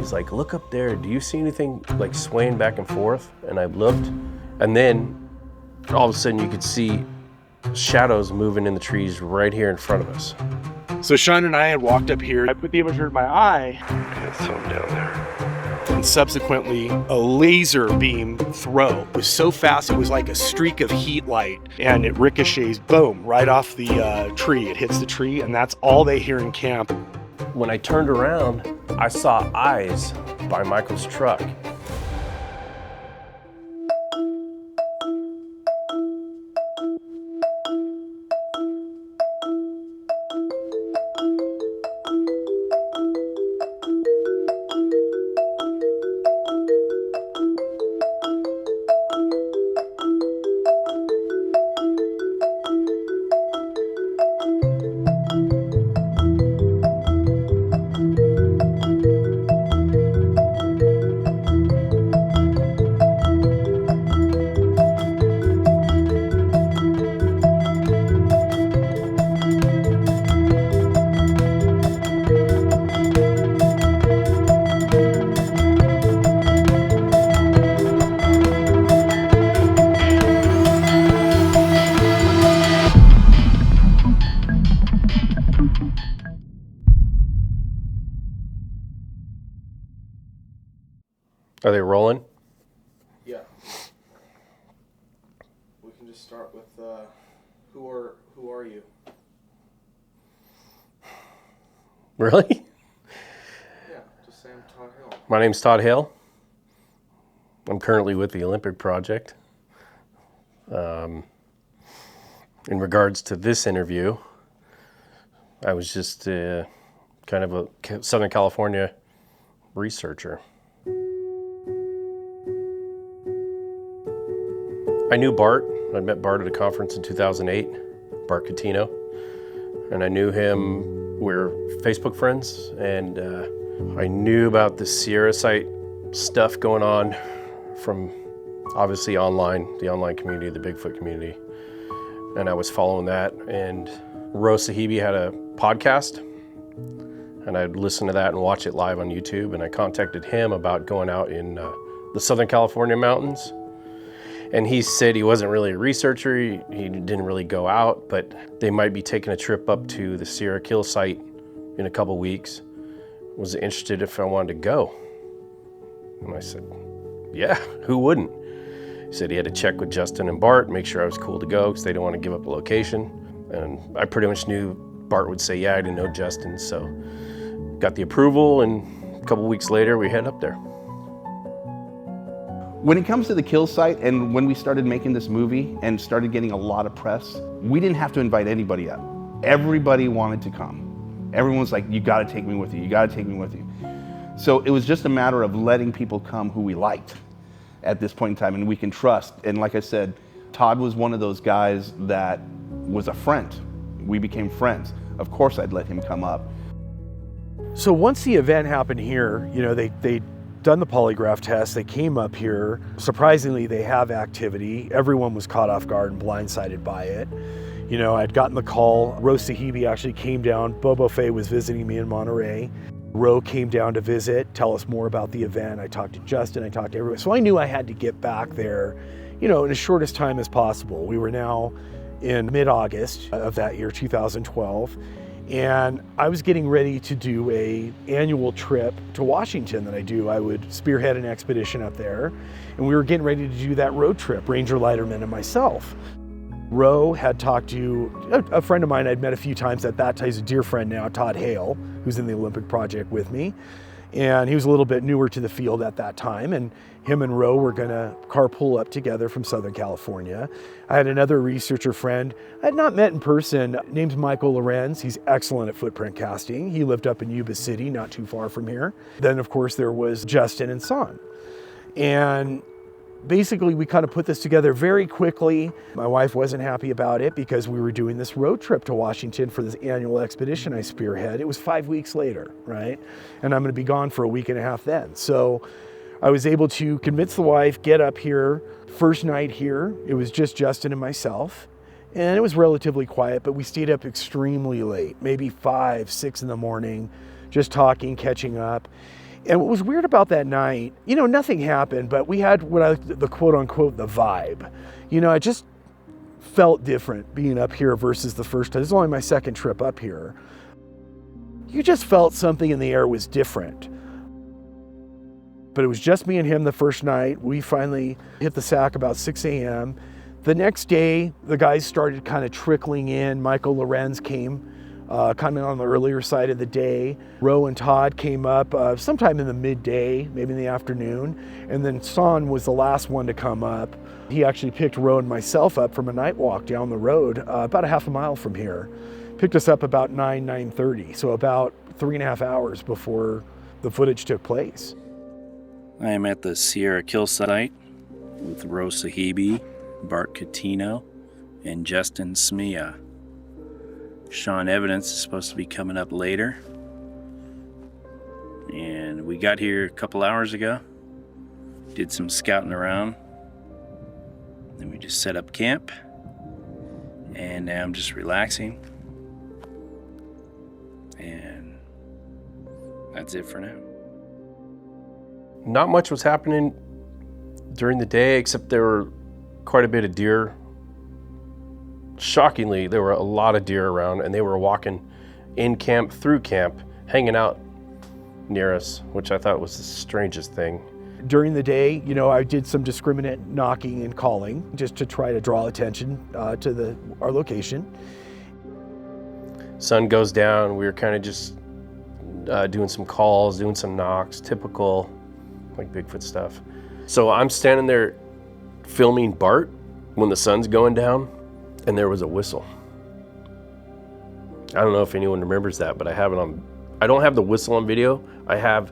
He's like, look up there, do you see anything like swaying back and forth? And I looked, and then all of a sudden you could see shadows moving in the trees right here in front of us. So Sean and I had walked up here. I put the imager in my eye. Got something down there. And subsequently, a laser beam throw. It was so fast, it was like a streak of heat light. And it ricochets, boom, right off the tree. It hits the tree, and that's all they hear in camp. When I turned around, I saw eyes by Michael's truck. Are they rolling? Yeah. We can just start with who are you? Really? Yeah, just say I'm Todd Hill. My name's Todd Hill. I'm currently with the Olympic Project. In regards to this interview, I was just kind of a Southern California researcher. I knew Bart. I'd met Bart at a conference in 2008, Bart Cutino, and I knew him. We were Facebook friends, and I knew about the Sierra site stuff going on from obviously online, the online community, the Bigfoot community, and I was following that. And Ro Sahibi had a podcast, and I'd listen to that and watch it live on YouTube, and I contacted him about going out in the Southern California mountains. And he said he wasn't really a researcher, he didn't really go out, but they might be taking a trip up to the Sierra Kill site in a couple weeks. Was interested if I wanted to go. And I said, yeah, who wouldn't? He said he had to check with Justin and Bart, make sure I was cool to go, because they didn't want to give up a location. And I pretty much knew Bart would say, yeah, I didn't know Justin, so got the approval, and a couple weeks later, we head up there. When it comes to the kill site, and when we started making this movie and started getting a lot of press, we didn't have to invite anybody up. Everybody wanted to come. Everyone was like, you gotta take me with you, you gotta take me with you. So it was just a matter of letting people come who we liked at this point in time and we can trust. And like I said, Todd was one of those guys that was a friend. We became friends. Of course I'd let him come up. So once the event happened here, you know, they done the polygraph test, they came up here. Surprisingly, they have activity. Everyone was caught off guard and blindsided by it. You know, I'd gotten the call. Ro Sahibi actually came down. Bobo Fay was visiting me in Monterey. Ro came down to visit, tell us more about the event. I talked to Justin, I talked to everyone. So I knew I had to get back there, you know, in as short as time as possible. We were now in mid-August of that year, 2012. And I was getting ready to do an annual trip to Washington that I do. I would spearhead an expedition up there, and we were getting ready to do that road trip, Ranger Leiterman and myself. Ro had talked to a friend of mine I'd met a few times at that time. He's a dear friend now, Todd Hale, who's in the Olympic Project with me. And he was a little bit newer to the field at that time, and him and Ro were gonna carpool up together from Southern California. I had another researcher friend I had not met in person, named Michael Lorenz. He's excellent at footprint casting. He lived up in Yuba City, not too far from here. Then of course there was Justin and Son. And basically we kind of put this together very quickly. My wife wasn't happy about it because we were doing this road trip to Washington for this annual expedition I spearhead. It was 5 weeks later, right? And I'm gonna be gone for a week and a half then. So I was able to convince the wife, get up here. First night here, it was just Justin and myself. And it was relatively quiet, but we stayed up extremely late, maybe 5, 6 in the morning, just talking, catching up. And what was weird about that night, nothing happened, but we had the quote unquote, the vibe. I just felt different being up here versus the first time. This is only my second trip up here. You just felt something in the air was different. But it was just me and him the first night. We finally hit the sack about 6 a.m. The next day, the guys started kind of trickling in. Michael Lorenz came kind of on the earlier side of the day. Ro and Todd came up sometime in the midday, maybe in the afternoon. And then Son was the last one to come up. He actually picked Ro and myself up from a night walk down the road, about a half a mile from here. Picked us up about 9:30, so about 3.5 hours before the footage took place. I am at the Sierra kill site with Ro Sahibi, Bart Cutino, and Justin Smia. Sean Evidence is supposed to be coming up later. And we got here a couple hours ago. Did some scouting around. Then we just set up camp. And now I'm just relaxing. And that's it for now. Not much was happening during the day, except there were quite a bit of deer. Shockingly, there were a lot of deer around, and they were walking in camp, through camp, hanging out near us, which I thought was the strangest thing. During the day, I did some discriminate knocking and calling just to try to draw attention to our location. Sun goes down, we were kind of just doing some calls, doing some knocks, typical like Bigfoot stuff. So I'm standing there filming Bart when the sun's going down, and there was a whistle. I don't know if anyone remembers that, but I have it on. I don't have the whistle on video. I have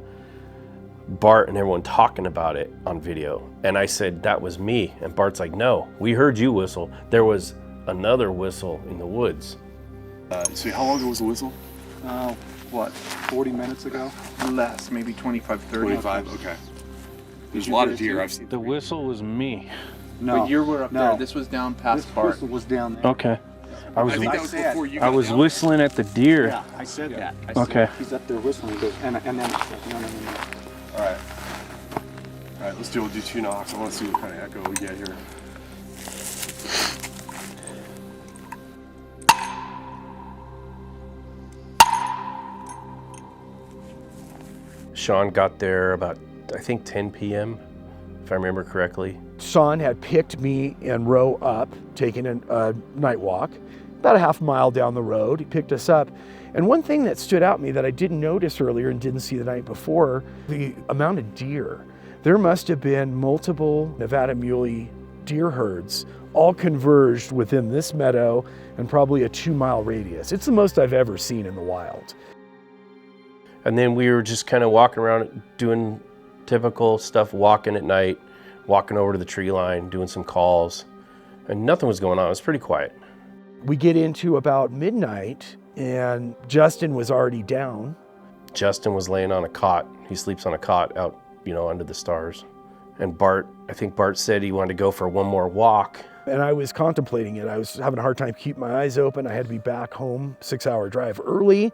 Bart and everyone talking about it on video. And I said, that was me. And Bart's like, no, we heard you whistle. There was another whistle in the woods. So how long ago was the whistle? 40 minutes ago? Less, maybe 25, 30. 25, okay. There's a lot of deer I've seen. The whistle was me. No, but you were up there. This was down past Bart. This was down there. Okay. I was before you I got was down. whistling at the deer. Yeah, I said that. I said, Okay. he's up there whistling. He goes, and then it's like, no. All right. All right, we'll do 2 knocks. I want to see what kind of echo we get here. Sean got there about, I think, 10 p.m., if I remember correctly. Sean had picked me and Ro up, taking a night walk, about a half mile down the road. He picked us up. And one thing that stood out to me that I didn't notice earlier and didn't see the night before, the amount of deer. There must have been multiple Nevada muley deer herds all converged within this meadow and probably a 2-mile radius. It's the most I've ever seen in the wild. And then we were just kind of walking around doing typical stuff, walking at night, walking over to the tree line, doing some calls, and nothing was going on. It was pretty quiet. We get into about midnight and Justin was already down. Justin was laying on a cot. He sleeps on a cot out, under the stars. And I think Bart said he wanted to go for one more walk. And I was contemplating it. I was having a hard time keeping my eyes open. I had to be back home, 6-hour drive early.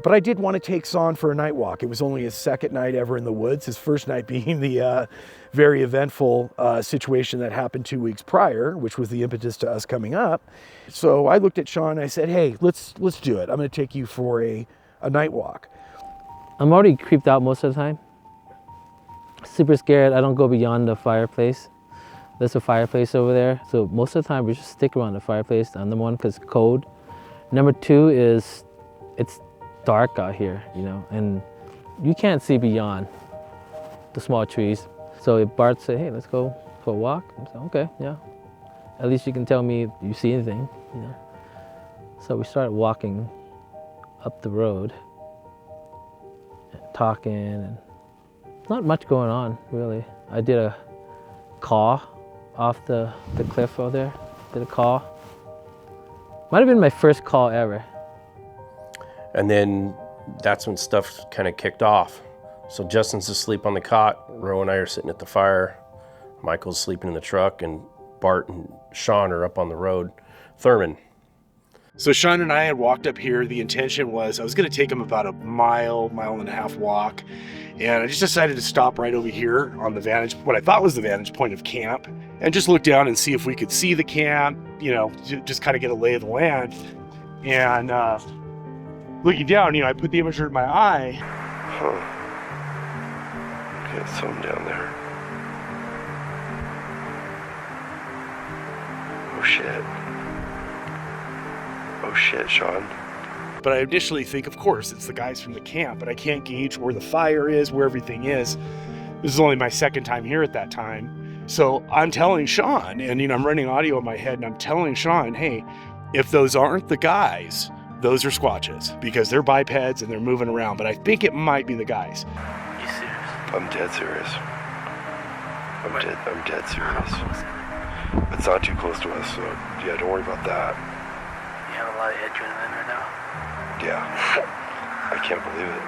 But I did want to take Son for a night walk. It was only his second night ever in the woods, his first night being the very eventful situation that happened 2 weeks prior, which was the impetus to us coming up. So I looked at Sean and I said, hey, let's do it. I'm going to take you for a night walk. I'm already creeped out most of the time. Super scared. I don't go beyond the fireplace. There's a fireplace over there. So most of the time we just stick around the fireplace. Number one, because it's cold. Number two is it's dark out here, and you can't see beyond the small trees. So if Bart said, hey, let's go for a walk, I said, okay, yeah. At least you can tell me if you see anything, So we started walking up the road, talking, and not much going on, really. I did a call off the cliff over there, did a call. Might have been my first call ever. And then that's when stuff kind of kicked off. So Justin's asleep on the cot. Ro and I are sitting at the fire. Michael's sleeping in the truck, and Bart and Sean are up on the road. Thurman. So Sean and I had walked up here. The intention was I was going to take him about a mile and a half walk. And I just decided to stop right over here on the what I thought was the vantage point of camp, and just look down and see if we could see the camp, just kind of get a lay of the land. And looking down, I put the imager in my eye. Got something down there. Oh shit. Oh shit, Sean. But I initially think, of course, it's the guys from the camp, but I can't gauge where the fire is, where everything is. This is only my second time here at that time. So I'm telling Sean, and I'm running audio in my head, and I'm telling Sean, hey, if those aren't the guys, those are Squatches, because they're bipeds and they're moving around, but I think it might be the guys. You serious? I'm dead serious. I'm dead serious. It's not too close to us, so yeah, don't worry about that. You have a lot of adrenaline right now? Yeah. I can't believe it.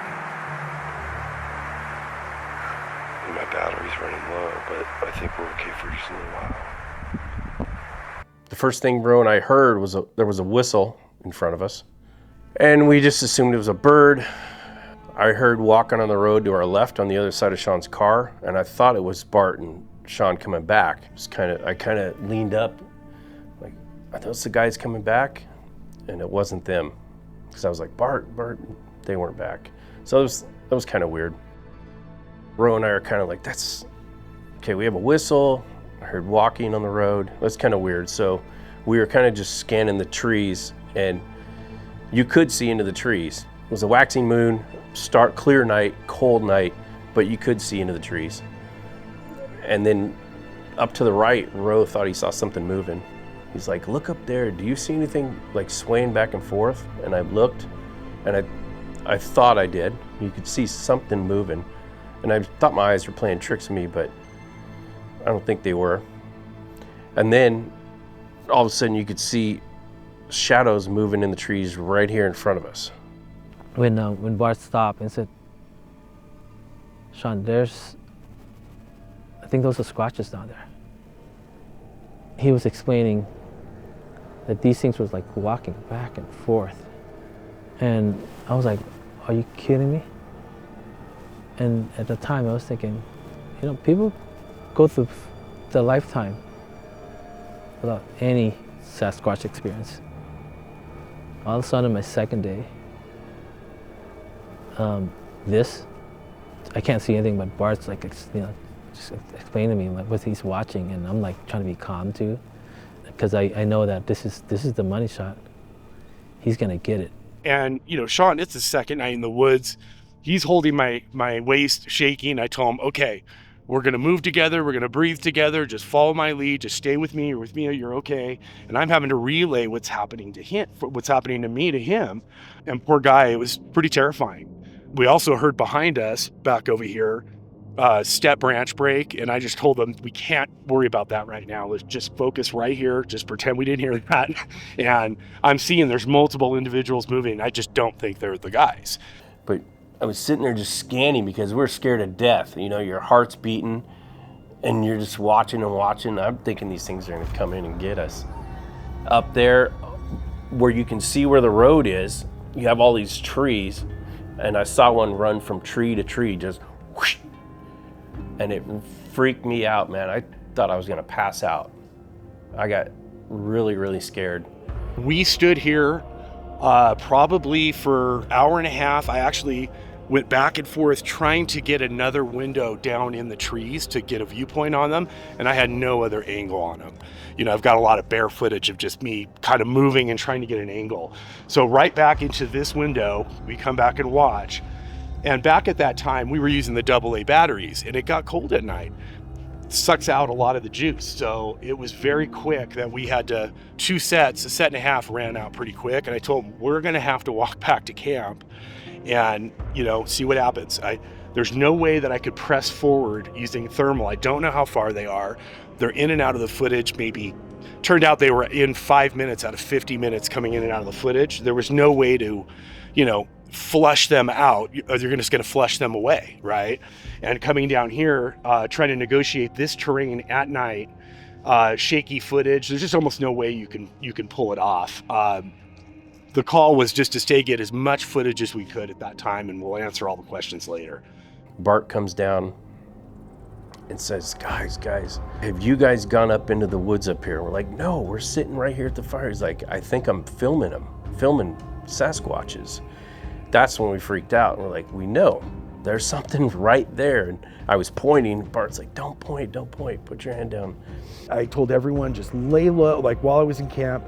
My battery's running low, but I think we're okay for just a little while. The first thing Bro and I heard was there was a whistle in front of us, and we just assumed it was a bird. I heard walking on the road to our left on the other side of Sean's car, and I thought it was Bart and Sean coming back. I kind of leaned up, like, are those the guys coming back? And it wasn't them, because I was like, Bart, they weren't back. So that was kind of weird. Ro and I are kind of like, that's okay. We have a whistle. I heard walking on the road. That's kind of weird. So we were kind of just scanning the trees, and you could see into the trees. It was a waxing moon, clear night, cold night, but you could see into the trees. And then up to the right, Ro thought he saw something moving. He's like, look up there. Do you see anything like swaying back and forth? And I looked, and I thought I did. You could see something moving. And I thought my eyes were playing tricks on me, but I don't think they were. And then all of a sudden you could see shadows moving in the trees right here in front of us. When Bart stopped and said, Sean, I think those are Sasquatches down there. He was explaining that these things was like walking back and forth. And I was like, are you kidding me? And at the time I was thinking, people go through their lifetime without any Sasquatch experience. All of a sudden, my second day, I can't see anything, but Bart's like, just explain to me what he's watching, and I'm like trying to be calm too, because I know that this is the money shot. He's gonna get it. And Sean, it's the second night in the woods. He's holding my waist, shaking. I told him, okay, we're gonna move together, we're gonna breathe together, just follow my lead, just stay with me, you're okay. And I'm having to relay what's happening to me to him. And poor guy, it was pretty terrifying. We also heard behind us, back over here, step branch break, and I just told them, we can't worry about that right now. Let's just focus right here, just pretend we didn't hear that. And I'm seeing there's multiple individuals moving. I just don't think they're the guys. But I was sitting there just scanning because we're scared to death. Your heart's beating and you're just watching and watching. I'm thinking these things are gonna come in and get us. Up there where you can see where the road is, you have all these trees, and I saw one run from tree to tree, just whoosh, and it freaked me out, man. I thought I was gonna pass out. I got really, really scared. We stood here probably for an hour and a half. I actually went back and forth trying to get another window down in the trees to get a viewpoint on them, and I had no other angle on them. I've got a lot of bare footage of just me kind of moving and trying to get an angle. So right back into this window, we come back and watch. And back at that time, we were using the AA batteries, and it got cold at night. It sucks out a lot of the juice. So it was very quick that we had to, 2 sets, a set and a half ran out pretty quick. And I told them, we're gonna have to walk back to camp and see what happens. There's no way that I could press forward using thermal. I don't know how far they are. They're in and out of the footage. Maybe turned out they were in 5 minutes out of 50 minutes coming in and out of the footage. There was no way to, flush them out. You're just going to flush them away, right? And coming down here, trying to negotiate this terrain at night, shaky footage. There's just almost no way you can pull it off. The call was just to get as much footage as we could at that time, and we'll answer all the questions later. Bart comes down and says, guys, have you guys gone up into the woods up here? We're like, no, we're sitting right here at the fire. He's like, I think I'm filming Sasquatches. That's when we freaked out. We're like, we know there's something right there. And I was pointing. Bart's like, don't point, put your hand down. I told everyone just lay low, like while I was in camp,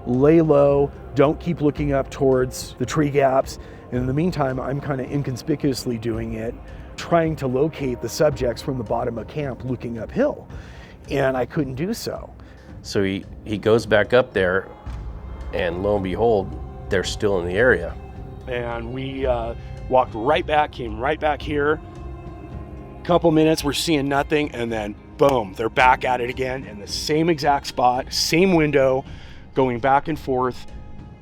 lay low, don't keep looking up towards the tree gaps. And in the meantime, I'm kind of inconspicuously doing it, trying to locate the subjects from the bottom of camp looking uphill. And I couldn't do so. So he goes back up there, and lo and behold, they're still in the area. And we walked right back, came right back here. Couple minutes, we're seeing nothing, and then boom, they're back at it again in the same exact spot, same window, going back and forth.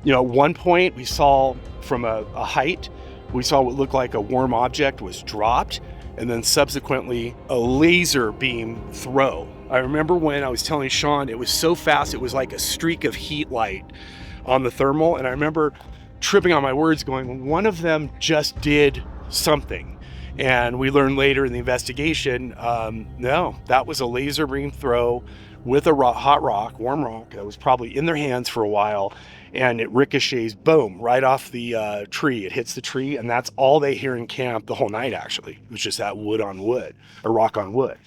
You know, at one point we saw from a height, we saw what looked like a warm object was dropped, and then subsequently a laser beam throw. I remember when I was telling Sean, it was so fast, it was like a streak of heat light on the thermal, and I remember tripping on my words going, one of them just did something. And we learned later in the investigation, no, that was a laser beam throw with a hot rock, warm rock, that was probably in their hands for a while, and it ricochets, boom, right off the tree. It hits the tree, and that's all they hear in camp the whole night, actually. It was just that wood on wood, or rock on wood.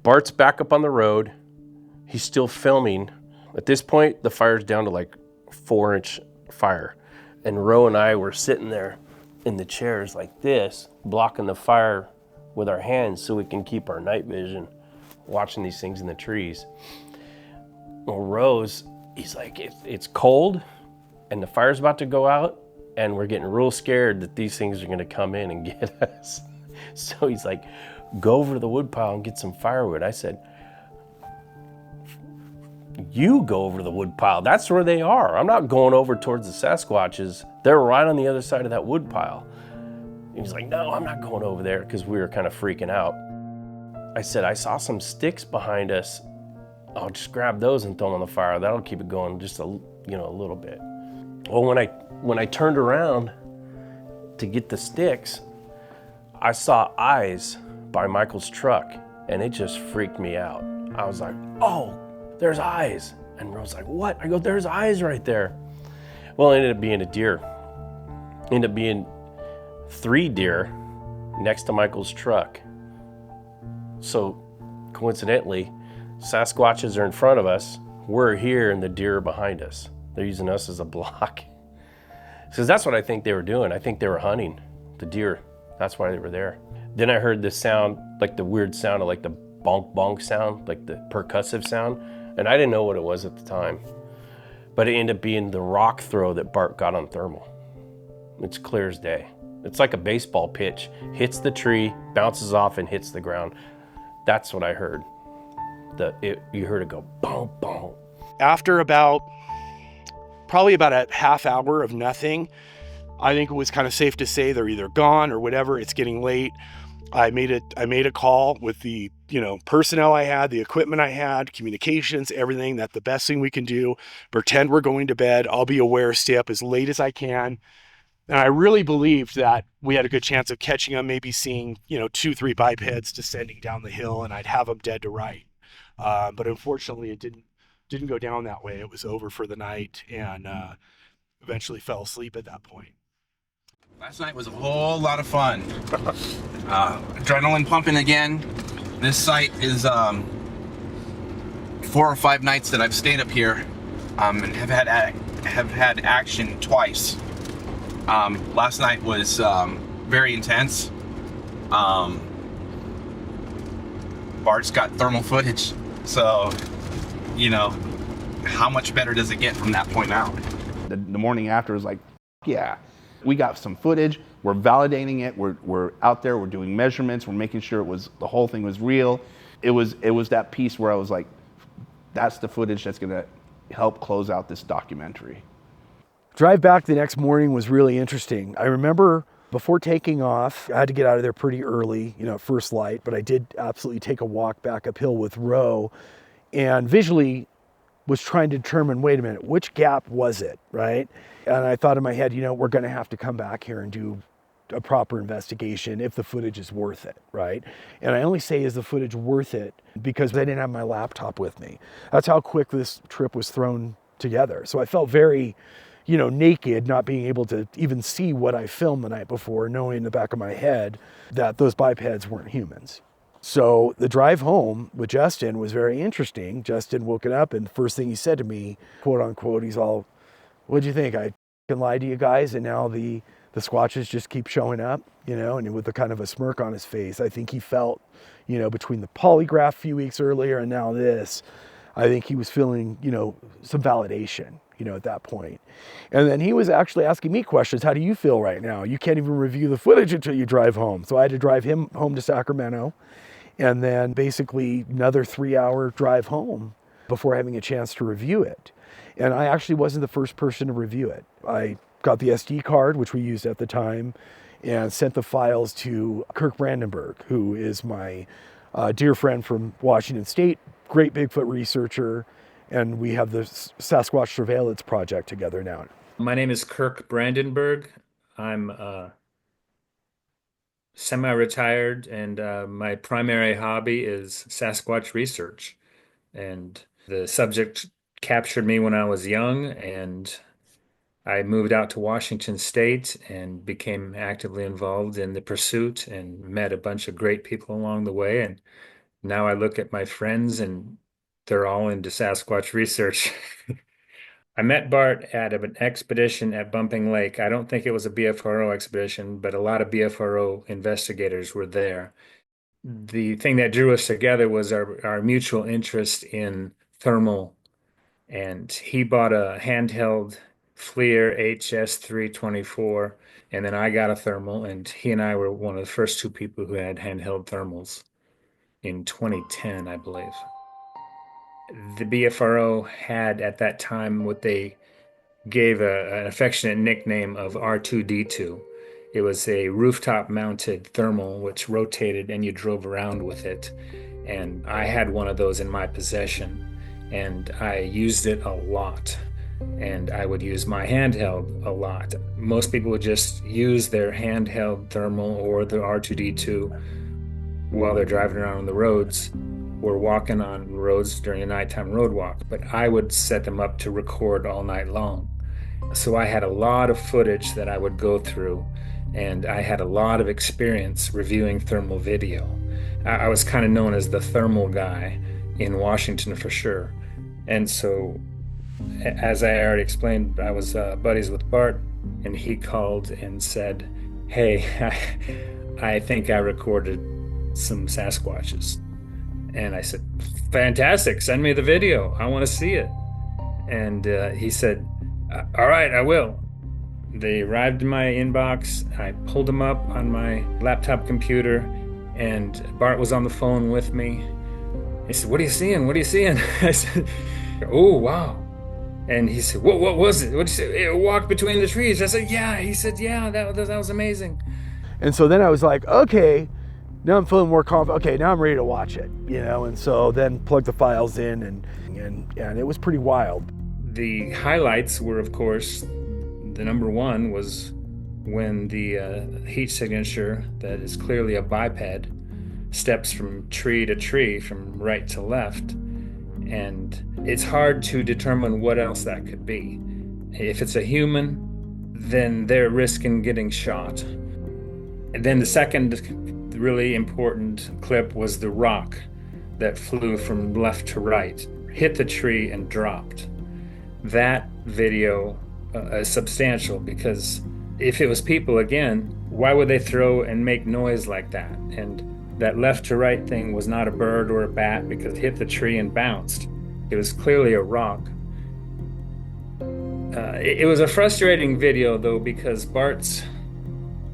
Bart's back up on the road. He's still filming. At this point, the fire's down to like 4-inch fire. And Ro and I were sitting there in the chairs like this, blocking the fire with our hands so we can keep our night vision, watching these things in the trees. Well, Ro's, he's like, it's cold and the fire's about to go out and we're getting real scared that these things are gonna come in and get us. So he's like, go over to the woodpile and get some firewood. I said, you go over to the woodpile. That's where they are. I'm not going over towards the Sasquatches. They're right on the other side of that woodpile. And he's like, no, I'm not going over there, because we were kind of freaking out. I said, I saw some sticks behind us. I'll just grab those and throw them on the fire. That'll keep it going just a little bit. Well, when I turned around to get the sticks, I saw eyes by Michael's truck, and it just freaked me out. I was like, oh, there's eyes. And Rose like, what? I go, there's eyes right there. Well, it ended up being a deer. Ended up being 3 deer next to Michael's truck. So coincidentally, Sasquatches are in front of us. We're here and the deer are behind us. They're using us as a block. Because that's what I think they were doing. I think they were hunting the deer. That's why they were there. Then I heard this sound, like the weird sound of like the bonk bonk sound, like the percussive sound. And I didn't know what it was at the time. But it ended up being the rock throw that Bart got on thermal. It's clear as day. It's like a baseball pitch. Hits the tree, bounces off, and hits the ground. That's what I heard. You heard it go boom, boom. After probably about a half hour of nothing, I think it was kind of safe to say they're either gone or whatever. It's getting late. I made a call with the personnel I had, the equipment I had, communications, everything, that the best thing we can do, pretend we're going to bed. I'll be aware, stay up as late as I can. And I really believed that we had a good chance of catching them, maybe seeing 2-3 bipeds descending down the hill, and I'd have them dead to right. But unfortunately, it didn't go down that way. It was over for the night, and eventually fell asleep at that point. Last night was a whole lot of fun. Adrenaline pumping again. This site is 4 or 5 nights that I've stayed up here, and have had action twice. Last night was very intense. Bart's got thermal footage, so how much better does it get from that point out? The morning after was like, yeah. We got some footage, we're validating it, we're out there, we're doing measurements, we're making sure the whole thing was real. It was that piece where I was like, that's the footage that's gonna help close out this documentary. Drive back the next morning was really interesting. I remember before taking off, I had to get out of there pretty early, at first light, but I did absolutely take a walk back uphill with Ro, and visually was trying to determine, wait a minute, which gap was it, right? And I thought in my head, we're gonna have to come back here and do a proper investigation if the footage is worth it, right? And I only say, is the footage worth it, because I didn't have my laptop with me. That's how quick this trip was thrown together. So I felt very, naked, not being able to even see what I filmed the night before, knowing in the back of my head that those bipeds weren't humans. So the drive home with Justin was very interesting. Justin woke up, and the first thing he said to me, quote unquote, he's all, "What'd you think? I can lie to you guys, and now the Squatches just keep showing up," and with a kind of a smirk on his face. I think he felt, between the polygraph a few weeks earlier and now this, I think he was feeling, some validation, at that point. And then he was actually asking me questions. How do you feel right now? You can't even review the footage until you drive home. So I had to drive him home to Sacramento, and then basically another 3-hour drive home before having a chance to review it. And I actually wasn't the first person to review it. I got the SD card, which we used at the time, and sent the files to Kirk Brandenburg, who is my dear friend from Washington State, great Bigfoot researcher, and we have the Sasquatch Surveillance Project together now. My name is Kirk Brandenburg. I'm semi-retired, and my primary hobby is Sasquatch research. And the subject captured me when I was young, and I moved out to Washington State and became actively involved in the pursuit and met a bunch of great people along the way. And now I look at my friends, and they're all into Sasquatch research. I met Bart at an expedition at Bumping Lake. I don't think it was a BFRO expedition, but a lot of BFRO investigators were there. The thing that drew us together was our mutual interest in thermal, and he bought a handheld FLIR HS324, and then I got a thermal, and he and I were one of the first two people who had handheld thermals in 2010, I believe. The BFRO had at that time what they gave an affectionate nickname of R2D2. It was a rooftop mounted thermal which rotated and you drove around with it. And I had one of those in my possession, and I used it a lot. And I would use my handheld a lot. Most people would just use their handheld thermal or the R2D2 while they're driving around on the roads or walking on roads during a nighttime road walk, but I would set them up to record all night long. So I had a lot of footage that I would go through, and I had a lot of experience reviewing thermal video. I was kind of known as the thermal guy in Washington for sure. And so, as I already explained, I was buddies with Bart, and he called and said, "Hey, I think I recorded some Sasquatches." And I said, "Fantastic, send me the video. I want to see it." And he said, "All right, I will." They arrived in my inbox. I pulled them up on my laptop computer, and Bart was on the phone with me. He said, "What are you seeing? What are you seeing?" I said, "Oh, wow." And he said, what was it? What did you say? It walked between the trees. I said, "Yeah." He said, "Yeah, that was amazing." And so then I was like, okay, now I'm feeling more confident. Okay, now I'm ready to watch it, And so then plugged the files in, and it was pretty wild. The highlights were, of course, the number one was when the heat signature that is clearly a biped steps from tree to tree, from right to left. And it's hard to determine what else that could be. If it's a human, then they're risking getting shot. And then the second really important clip was the rock that flew from left to right, hit the tree and dropped. That video is substantial, because if it was people again, why would they throw and make noise like that? And that left to right thing was not a bird or a bat, because it hit the tree and bounced. It was clearly a rock. It was a frustrating video though, because Bart's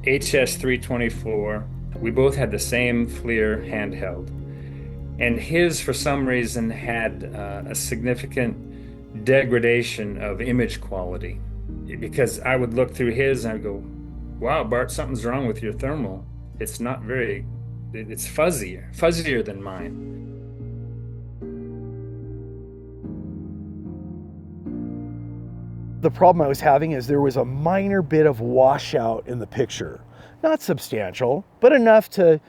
HS324, we both had the same FLIR handheld, and his for some reason had a significant degradation of image quality, because I would look through his and I'd go, "Wow, Bart, something's wrong with your thermal. It's not very, it's fuzzier than mine." The problem I was having is there was a minor bit of washout in the picture. not substantial, but enough to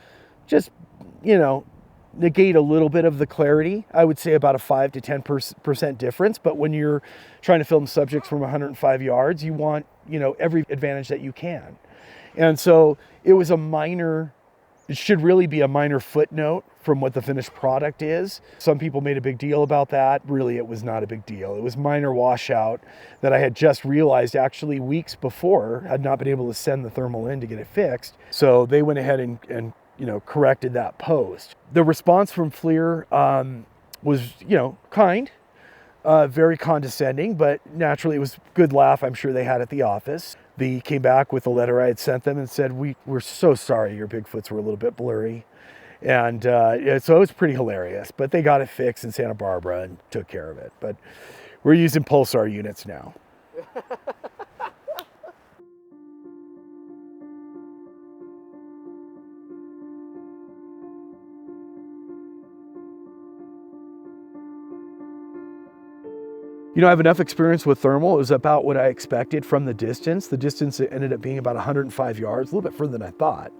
just, negate a little bit of the clarity. I would say about a 5 to 10% difference. But when you're trying to film subjects from 105 yards, you want, every advantage that you can. And so it was it should really be a minor footnote from what the finished product is. Some people made a big deal about that. Really, it was not a big deal. It was minor washout that I had just realized actually weeks before, had not been able to send the thermal in to get it fixed. So they went ahead and corrected that post. The response from FLIR was, kind, very condescending, but naturally it was a good laugh I'm sure they had at the office. They came back with a letter I had sent them and said, we're so sorry your Bigfoots were a little bit blurry. And so it was pretty hilarious, but they got it fixed in Santa Barbara and took care of it. But we're using Pulsar units now. I have enough experience with thermal. It was about what I expected from the distance. The distance ended up being about 105 yards, a little bit further than I thought.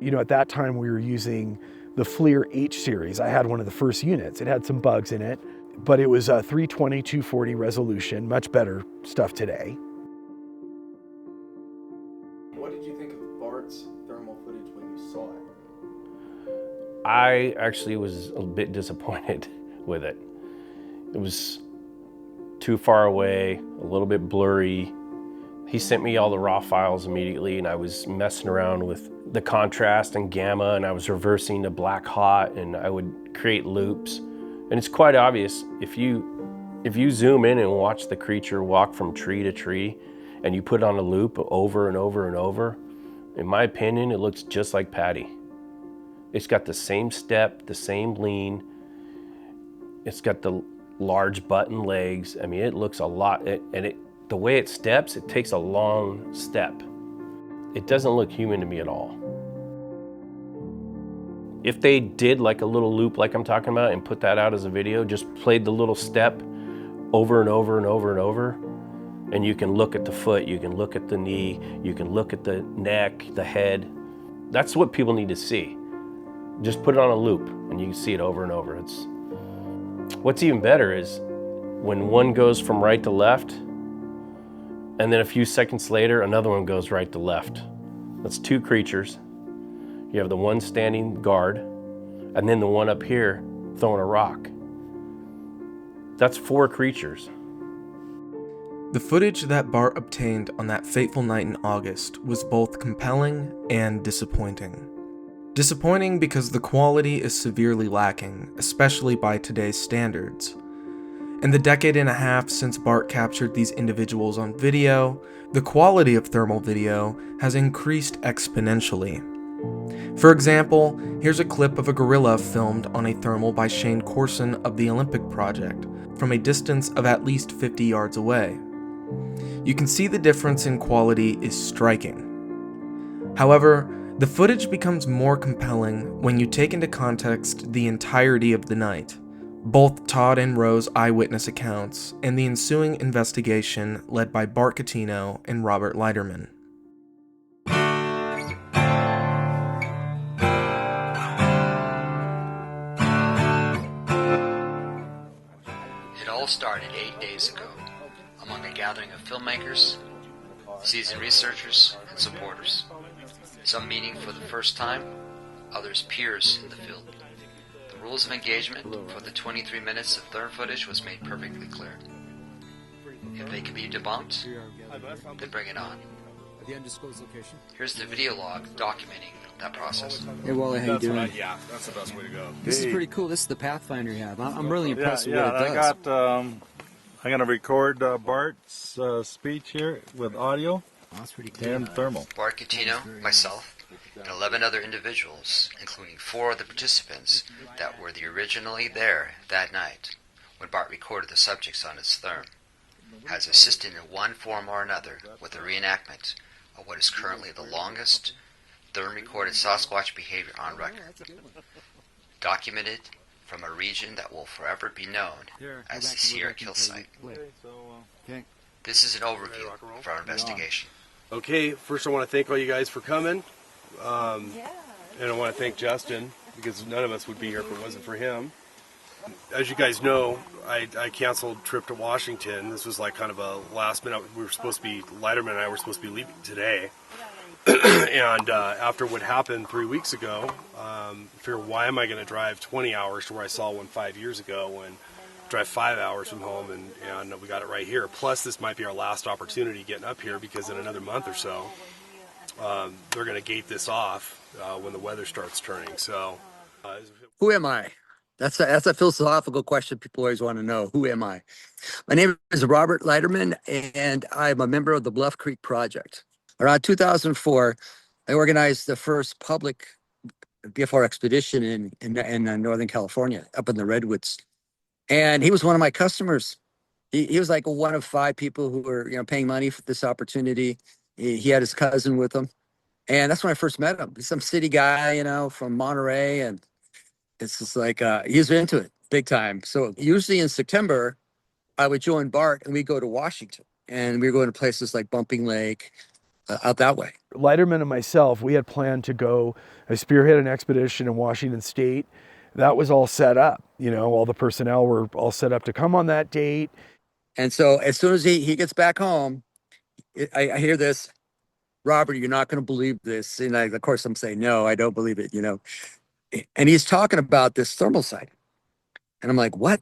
At that time we were using the FLIR H series. I had one of the first units. It had some bugs in it, but it was a 320, 240 resolution, much better stuff today. What did you think of Bart's thermal footage when you saw it? I actually was a bit disappointed with it. It was too far away, a little bit blurry. He sent me all the raw files immediately, and I was messing around with the contrast and gamma, and I was reversing to black hot, and I would create loops. And it's quite obvious if you zoom in and watch the creature walk from tree to tree, and you put on a loop over and over and over, in my opinion, it looks just like Patty. It's got the same step, the same lean. It's got the large button legs. I mean, it looks a lot, the way it steps, it takes a long step. It doesn't look human to me at all. If they did like a little loop like I'm talking about and put that out as a video, just played the little step over and over and over and over, and you can look at the foot, you can look at the knee, you can look at the neck, the head. That's what people need to see. Just put it on a loop and you can see it over and over. What's even better is when one goes from right to left, and then a few seconds later, another one goes right to left. That's two creatures. You have the one standing guard, and then the one up here throwing a rock. That's four creatures. The footage that Bart obtained on that fateful night in August was both compelling and disappointing. Disappointing because the quality is severely lacking, especially by today's standards. In the decade and a half since Bart captured these individuals on video, the quality of thermal video has increased exponentially. For example, here's a clip of a gorilla filmed on a thermal by Shane Corson of the Olympic Project, from a distance of at least 50 yards away. You can see the difference in quality is striking. However, the footage becomes more compelling when you take into context the entirety of the night, both Todd and Roe's eyewitness accounts, and the ensuing investigation led by Bart Cutino and Robert Leiterman. It all started 8 days ago among a gathering of filmmakers, seasoned researchers, and supporters. Some meeting for the first time, others peers in the field. The rules of engagement for the 23 minutes of thermal footage was made perfectly clear. If they can be debunked, then bring it on. Here's the video log documenting that process. Hey Wally, how you doing? Yeah, that's the best way to go. This is pretty cool. This is the Pathfinder you have. I'm really impressed with what it does. I'm going to record Bart's speech here with audio and thermal. Bart Cutino, myself, and 11 other individuals, including 4 of the participants that were originally there that night when Bart recorded the subjects on his therm, has assisted in one form or another with the reenactment of what is currently the longest therm-recorded Sasquatch behavior on record, documented from a region that will forever be known as the Sierra Kill Site. This is an overview of our investigation. Okay, first I want to thank all you guys for coming. And I want to thank Justin, because none of us would be here if it wasn't for him. As you guys know, I canceled trip to Washington. This was like kind of a last minute. We were supposed to be, Leiterman and I were supposed to be leaving today. And after what happened 3 weeks ago, I figured, why am I going to drive 20 hours to where I saw one 5 years ago, and drive 5 hours from home, and we got it right here. Plus, this might be our last opportunity getting up here, because in another month or so, they're going to gate this off when the weather starts turning. So, who am I? That's a philosophical question people always want to know. Who am I? My name is Robert Leiterman, and I'm a member of the Bluff Creek Project. Around 2004, I organized the first public BFR expedition in Northern California, up in the Redwoods. And he was one of my customers. He was like one of 5 people who were, paying money for this opportunity. He had his cousin with him. And that's when I first met him. He's some city guy, from Monterey. And it's just like, he was into it big time. So usually in September, I would join Bart and we'd go to Washington. And we were going to places like Bumping Lake, out that way. Leiterman and myself, we had planned to go spearhead an expedition in Washington State. That was all set up. All the personnel were all set up to come on that date. And so as soon as he gets back home, I hear this, Robert, you're not going to believe this. And of course, I'm saying, no, I don't believe it, And he's talking about this thermal sighting. And I'm like, what?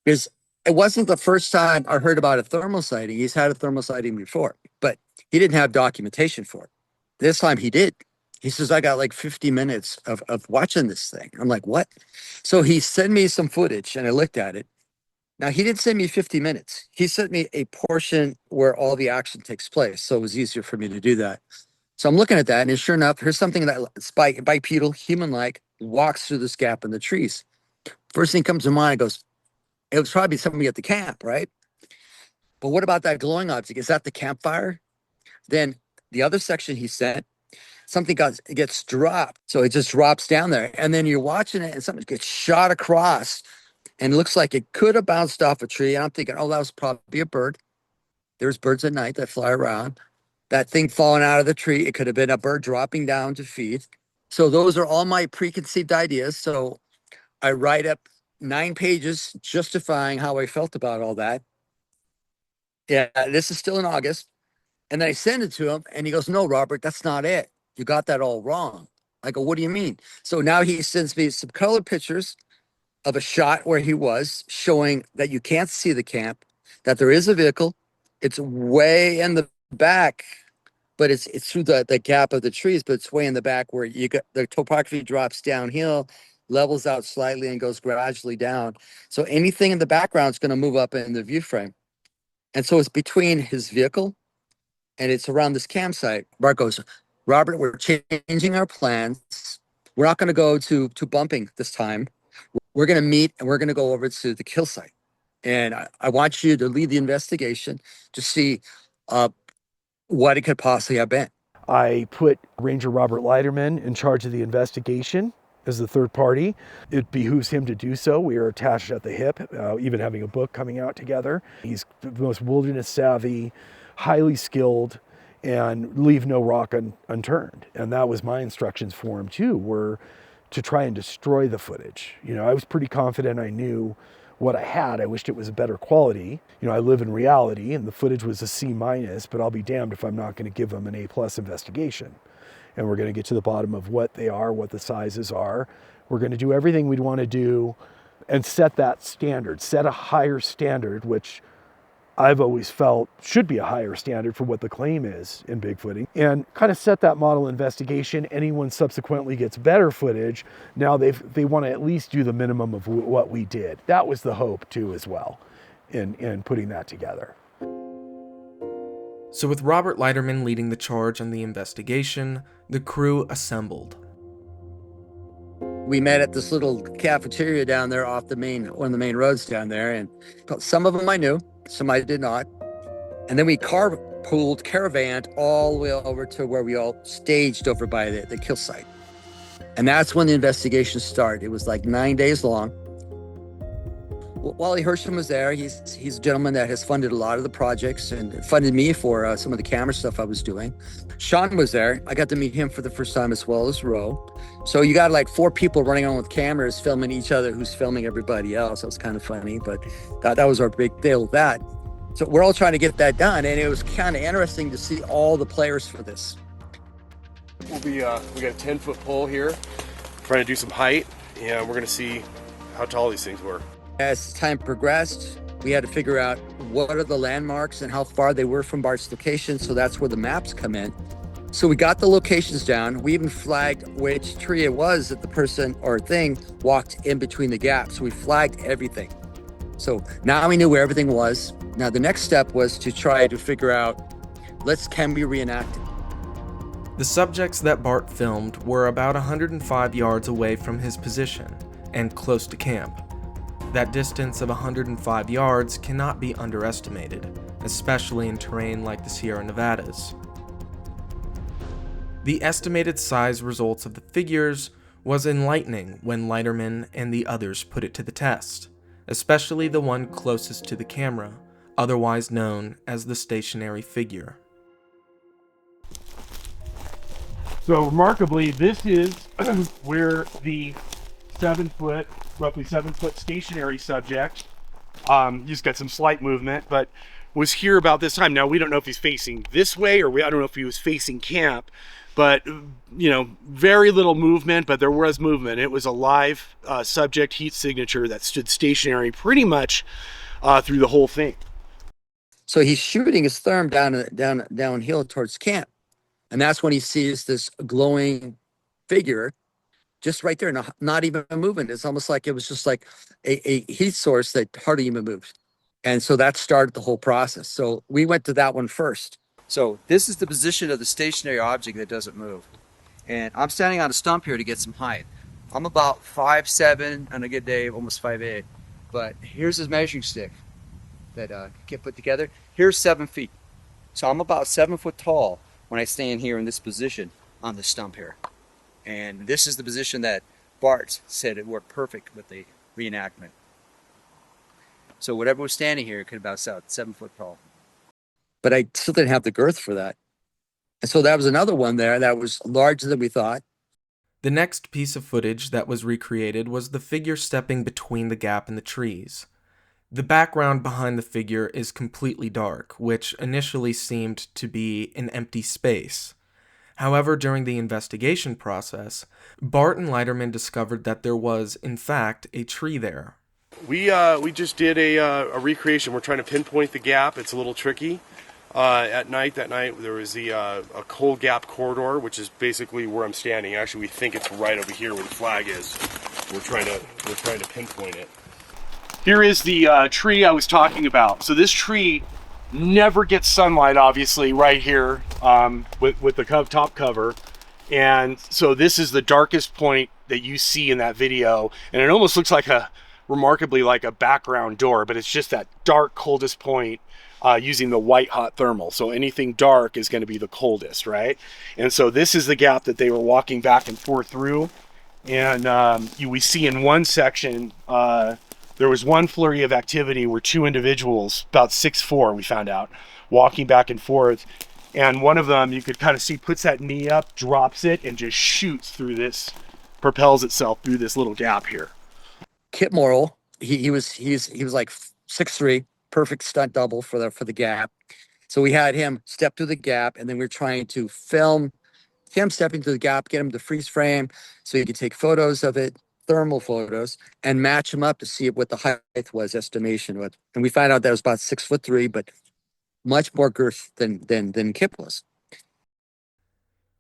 Because it wasn't the first time I heard about a thermal sighting. He's had a thermal sighting before, but he didn't have documentation for it. This time he did. He says, I got like 50 minutes of watching this thing. I'm like, what? So he sent me some footage and I looked at it. Now, he didn't send me 50 minutes. He sent me a portion where all the action takes place. So it was easier for me to do that. So I'm looking at that, and sure enough, here's something that's bipedal, human-like, walks through this gap in the trees. First thing comes to mind, goes, it was probably somebody at the camp, right? But what about that glowing object? Is that the campfire? Then the other section he sent, something gets dropped. So it just drops down there. And then you're watching it, and something gets shot across, and it looks like it could have bounced off a tree. And I'm thinking, oh, that was probably a bird. There's birds at night that fly around. That thing falling out of the tree, it could have been a bird dropping down to feed. So those are all my preconceived ideas. So I write up 9 pages justifying how I felt about all that. Yeah, this is still in August. And then I send it to him, and he goes, no, Robert, that's not it. You got that all wrong. I go, what do you mean? So now he sends me some color pictures of a shot where he was, showing that you can't see the camp, that there is a vehicle. It's way in the back, but it's through the gap of the trees, but it's way in the back where you got the topography drops downhill, levels out slightly, and goes gradually down. So anything in the background is going to move up in the view frame. And so it's between his vehicle and it's around this campsite. Bart goes, Robert, we're changing our plans. We're not going to go to Bumping this time. We're going to meet and we're going to go over to the kill site. And I want you to lead the investigation to see what it could possibly have been. I put Ranger Robert Leiterman in charge of the investigation as the third party. It behooves him to do so. We are attached at the hip, even having a book coming out together. He's the most wilderness savvy, highly skilled, and leave no rock unturned. And that was my instructions for him too, were to try and destroy the footage. I was pretty confident I knew what I had. I wished it was a better quality. I live in reality, and the footage was a C-, but I'll be damned if I'm not going to give them an A+ investigation. And we're going to get to the bottom of what they are, what the sizes are. We're going to do everything we'd want to do and set that standard, set a higher standard, which I've always felt should be a higher standard for what the claim is in Bigfooting, and kind of set that model investigation. Anyone subsequently gets better footage, now they want to at least do the minimum of what we did. That was the hope too as well in putting that together. So with Robert Leiterman leading the charge on the investigation, the crew assembled. We met at this little cafeteria down there off one of the main roads down there, and some of them I knew, some I did not. And then we carpooled, caravaned all the way over to where we all staged over by the kill site. And that's when the investigation started. It was like 9 days long. Wally Hersham was there. He's a gentleman that has funded a lot of the projects and funded me for some of the camera stuff I was doing. Sean was there. I got to meet him for the first time, as well as Ro. So you got like 4 people running on with cameras filming each other who's filming everybody else. That was kind of funny, but that was our big deal with that. So we're all trying to get that done, and it was kind of interesting to see all the players for this. We got a 10-foot pole here, trying to do some height, and we're going to see how tall these things were. As time progressed, we had to figure out what are the landmarks and how far they were from Bart's location, so that's where the maps come in. So we got the locations down. We even flagged which tree it was that the person or thing walked in between the gaps. So we flagged everything. So now we knew where everything was. Now the next step was to try to figure out, can we reenact it? The subjects that Bart filmed were about 105 yards away from his position and close to camp. That distance of 105 yards cannot be underestimated, especially in terrain like the Sierra Nevadas. The estimated size results of the figures was enlightening when Leiterman and the others put it to the test, especially the one closest to the camera, otherwise known as the stationary figure. So remarkably, this is where the roughly 7 foot stationary subject, just got some slight movement, but was here about this time. Now we don't know if he's facing this way, or I don't know if he was facing camp, but very little movement, but there was movement. It was a live subject heat signature that stood stationary pretty much through the whole thing. So he's shooting his therm downhill towards camp. And that's when he sees this glowing figure just right there, not even moving. It's almost like it was just like a heat source that hardly even moved. And so that started the whole process. So we went to that one first. So this is the position of the stationary object that doesn't move. And I'm standing on a stump here to get some height. I'm about 5'7", on a good day, almost 5'8". But here's his measuring stick that get put together. Here's 7 feet. So I'm about 7 foot tall when I stand here in this position on the stump here. And this is the position that Bart said it worked perfect with the reenactment. So whatever was standing here could about 7 foot tall. But I still didn't have the girth for that. And so that was another one there that was larger than we thought. The next piece of footage that was recreated was the figure stepping between the gap in the trees. The background behind the figure is completely dark, which initially seemed to be an empty space. However, during the investigation process, Bart and Leiterman discovered that there was, in fact, a tree there. We just did a recreation. We're trying to pinpoint the gap. It's a little tricky. That night there was a coal gap corridor, which is basically where I'm standing. Actually, we think it's right over here where the flag is. We're trying to pinpoint it. Here is the tree I was talking about. So this tree never gets sunlight, obviously, right here with the top cover. And so this is the darkest point that you see in that video. And it almost looks like remarkably like a background door, but it's just that dark, coldest point using the white hot thermal. So anything dark is going to be the coldest, right? And so this is the gap that they were walking back and forth through. And we see in one section, there was one flurry of activity where 2 individuals, about 6'4", we found out, walking back and forth. And one of them, you could kind of see, puts that knee up, drops it, and just shoots through this, propels itself through this little gap here. Kit Morrill, he was like 6'3", perfect stunt double for the gap. So we had him step through the gap, and then we were trying to film him stepping through the gap, get him to freeze frame so he could take photos of it, thermal photos, and match him up to see what the height was, estimation was. And we found out that was about 6'3", but much more girth than Kip was.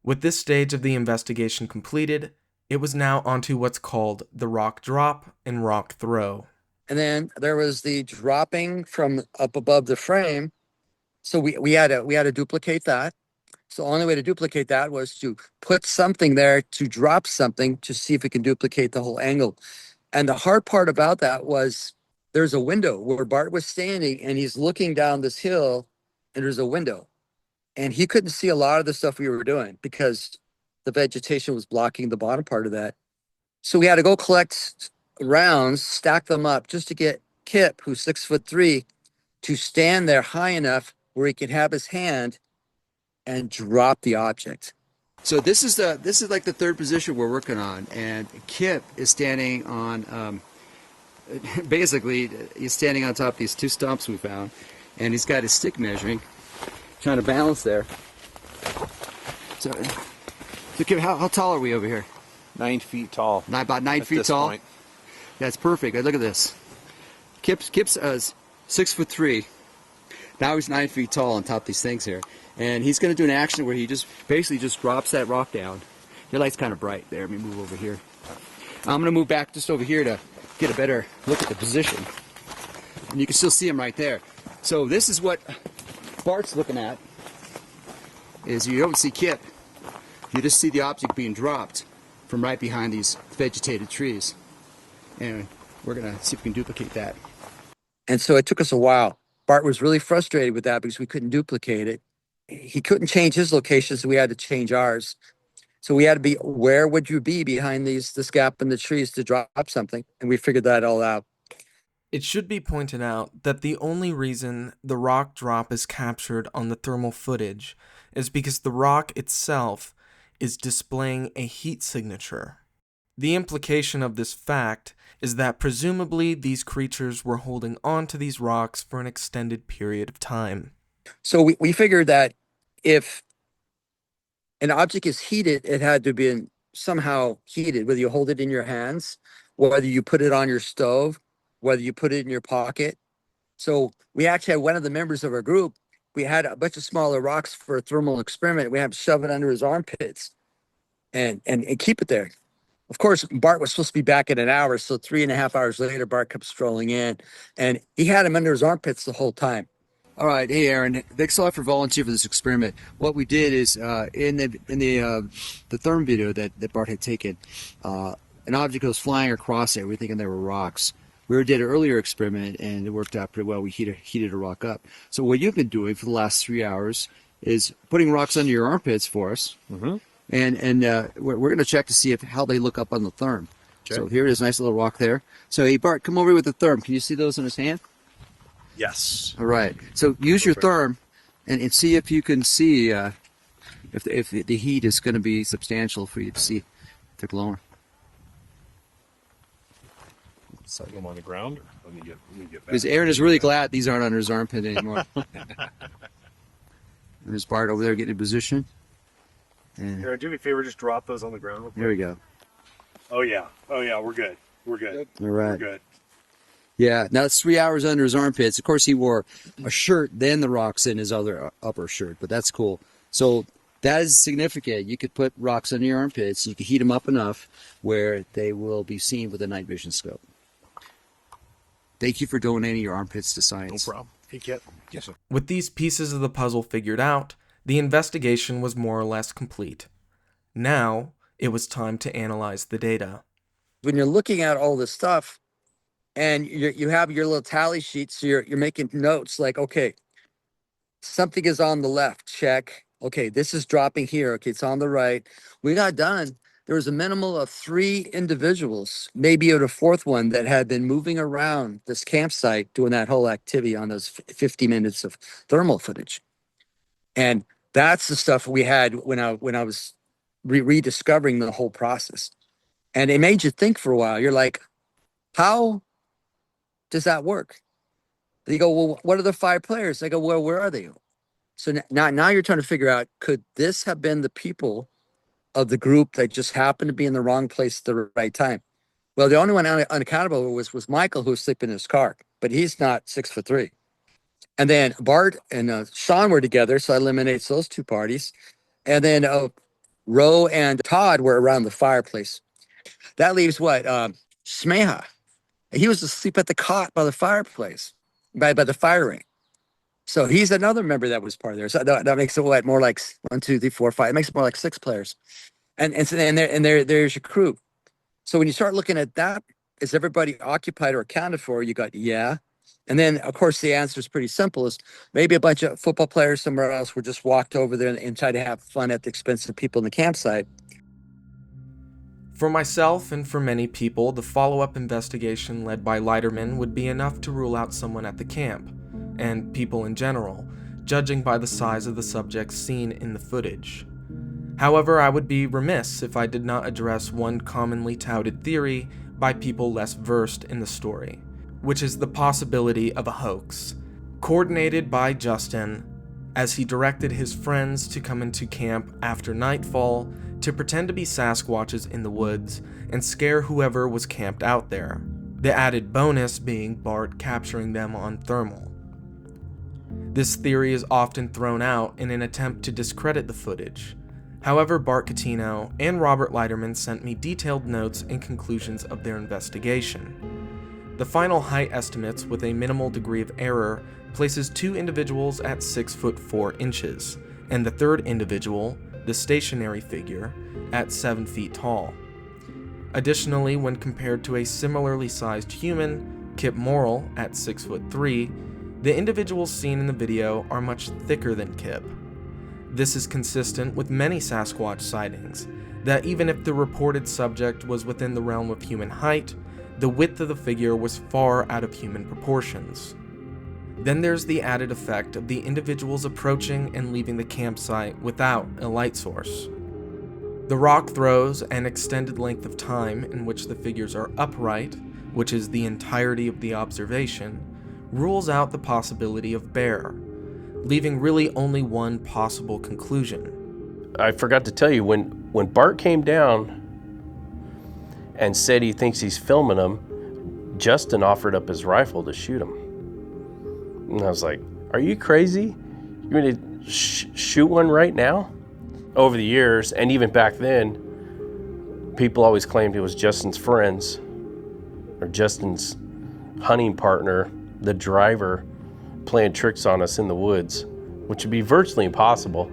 With this stage of the investigation completed, it was now onto what's called the rock drop and rock throw. And then there was the dropping from up above the frame. So we had to duplicate that. So the only way to duplicate that was to put something there to drop something to see if we can duplicate the whole angle. And the hard part about that was there's a window where Bart was standing and he's looking down this hill and there's a window. And he couldn't see a lot of the stuff we were doing because the vegetation was blocking the bottom part of that. So we had to go collect rounds, stack them up just to get Kip, who's 6'3", to stand there high enough where he can have his hand and drop the object. So this is like the third position we're working on, and Kip is standing on basically he's standing on top of these two stumps we found, and he's got his stick measuring, trying to balance there. So Kip, how tall are we over here? 9 feet tall. About 9 feet tall. Point. That's perfect. Look at this. Kip's 6'3". Now he's 9 feet tall on top of these things here. And he's going to do an action where he just basically just drops that rock down. Your light's kind of bright there. Let me move over here. I'm going to move back just over here to get a better look at the position. And you can still see him right there. So this is what Bart's looking at. Is you don't see Kip. You just see the object being dropped from right behind these vegetated trees. And we're going to see if we can duplicate that. And so it took us a while. Bart was really frustrated with that because we couldn't duplicate it. He couldn't change his location, so we had to change ours. So we had to be, where would you be behind this gap in the trees to drop something? And we figured that all out. It should be pointed out that the only reason the rock drop is captured on the thermal footage is because the rock itself is displaying a heat signature. The implication of this fact is that presumably these creatures were holding on to these rocks for an extended period of time. So we figured that if an object is heated, it had to be somehow heated, whether you hold it in your hands, whether you put it on your stove, whether you put it in your pocket. So we actually had one of the members of our group, we had a bunch of smaller rocks for a thermal experiment. We had to shove it under his armpits and keep it there. Of course, Bart was supposed to be back in an hour, so 3.5 hours later, Bart kept strolling in, and he had him under his armpits the whole time. All right, hey Aaron, thanks a lot for volunteering for this experiment. What we did is in the therm video that Bart had taken, an object was flying across it. We were thinking they were rocks. We did an earlier experiment and it worked out pretty well. We heated a rock up. So what you've been doing for the last 3 hours is putting rocks under your armpits for us, and we're going to check to see how they look up on the therm. Okay. So here it is, nice little rock there. So hey Bart, come over with the therm. Can you see those in his hand? Yes. All right. So use your therm and see if you can see if the heat is going to be substantial for you to see if they're glowing. Set them on the ground. Let me get back. Because Aaron is really glad these aren't under his armpit anymore. There's Bart over there getting in position. And Aaron, do me a favor, just drop those on the ground real quick. there we go. Oh yeah, we're good. We're good. All right. We're good. Yeah, now it's 3 hours under his armpits. Of course, he wore a shirt, then the rocks in his other upper shirt, but that's cool. So that is significant. You could put rocks under your armpits. You could heat them up enough where they will be seen with a night vision scope. Thank you for donating your armpits to science. No problem. Hey, Kit. Yes, sir. With these pieces of the puzzle figured out, the investigation was more or less complete. Now, it was time to analyze the data. When you're looking at all this stuff, and you have your little tally sheet, so you're making notes like, okay, something is on the left, check. Okay, this is dropping here. Okay, it's on the right. We got done. There was a minimal of 3 individuals, maybe a fourth one, that had been moving around this campsite doing that whole activity on those 50 minutes of thermal footage. And that's the stuff we had when I was rediscovering the whole process. And it made you think for a while. You're like, how does that work? They go, well, what are the 5 players? I go, well, where are they? So now you're trying to figure out, could this have been the people of the group that just happened to be in the wrong place at the right time? Well, the only one unaccountable was Michael, who was sleeping in his car, but he's not 6'3". And then Bart and Sean were together, so I eliminates those 2 parties. And then Ro and Todd were around the fireplace. That leaves what? Smeha. He was asleep at the cot by the fireplace, by the fire ring. So he's another member that was part of there. So that makes it more like 1, 2, 3, 4, 5. It makes it more like 6 players. And there's your crew. So when you start looking at that, is everybody occupied or accounted for? You got, yeah. And then, of course, the answer is pretty simple. Is maybe a bunch of football players somewhere else were just walked over there and tried to have fun at the expense of people in the campsite. For myself and for many people, the follow-up investigation led by Leiterman would be enough to rule out someone at the camp, and people in general, judging by the size of the subjects seen in the footage. However, I would be remiss if I did not address one commonly touted theory by people less versed in the story, which is the possibility of a hoax, coordinated by Justin as he directed his friends to come into camp after nightfall to pretend to be Sasquatches in the woods and scare whoever was camped out there, the added bonus being Bart capturing them on thermal. This theory is often thrown out in an attempt to discredit the footage. However, Bart Cutino and Robert Leiterman sent me detailed notes and conclusions of their investigation. The final height estimates, with a minimal degree of error, places two individuals at 6 foot 4 inches, and the third individual, the stationary figure, at 7 feet tall. Additionally, when compared to a similarly sized human, Kip Morrill, at 6 foot 3, the individuals seen in the video are much thicker than Kip. This is consistent with many Sasquatch sightings, that even if the reported subject was within the realm of human height, the width of the figure was far out of human proportions. Then there's the added effect of the individuals approaching and leaving the campsite without a light source. The rock throws and extended length of time in which the figures are upright, which is the entirety of the observation, rules out the possibility of bear, leaving really only one possible conclusion. I forgot to tell you, when Bart came down and said he thinks he's filming him, Justin offered up his rifle to shoot him. And I was like, are you crazy? You want to shoot one right now? Over the years, and even back then, people always claimed it was Justin's friends or Justin's hunting partner, the driver, playing tricks on us in the woods, which would be virtually impossible.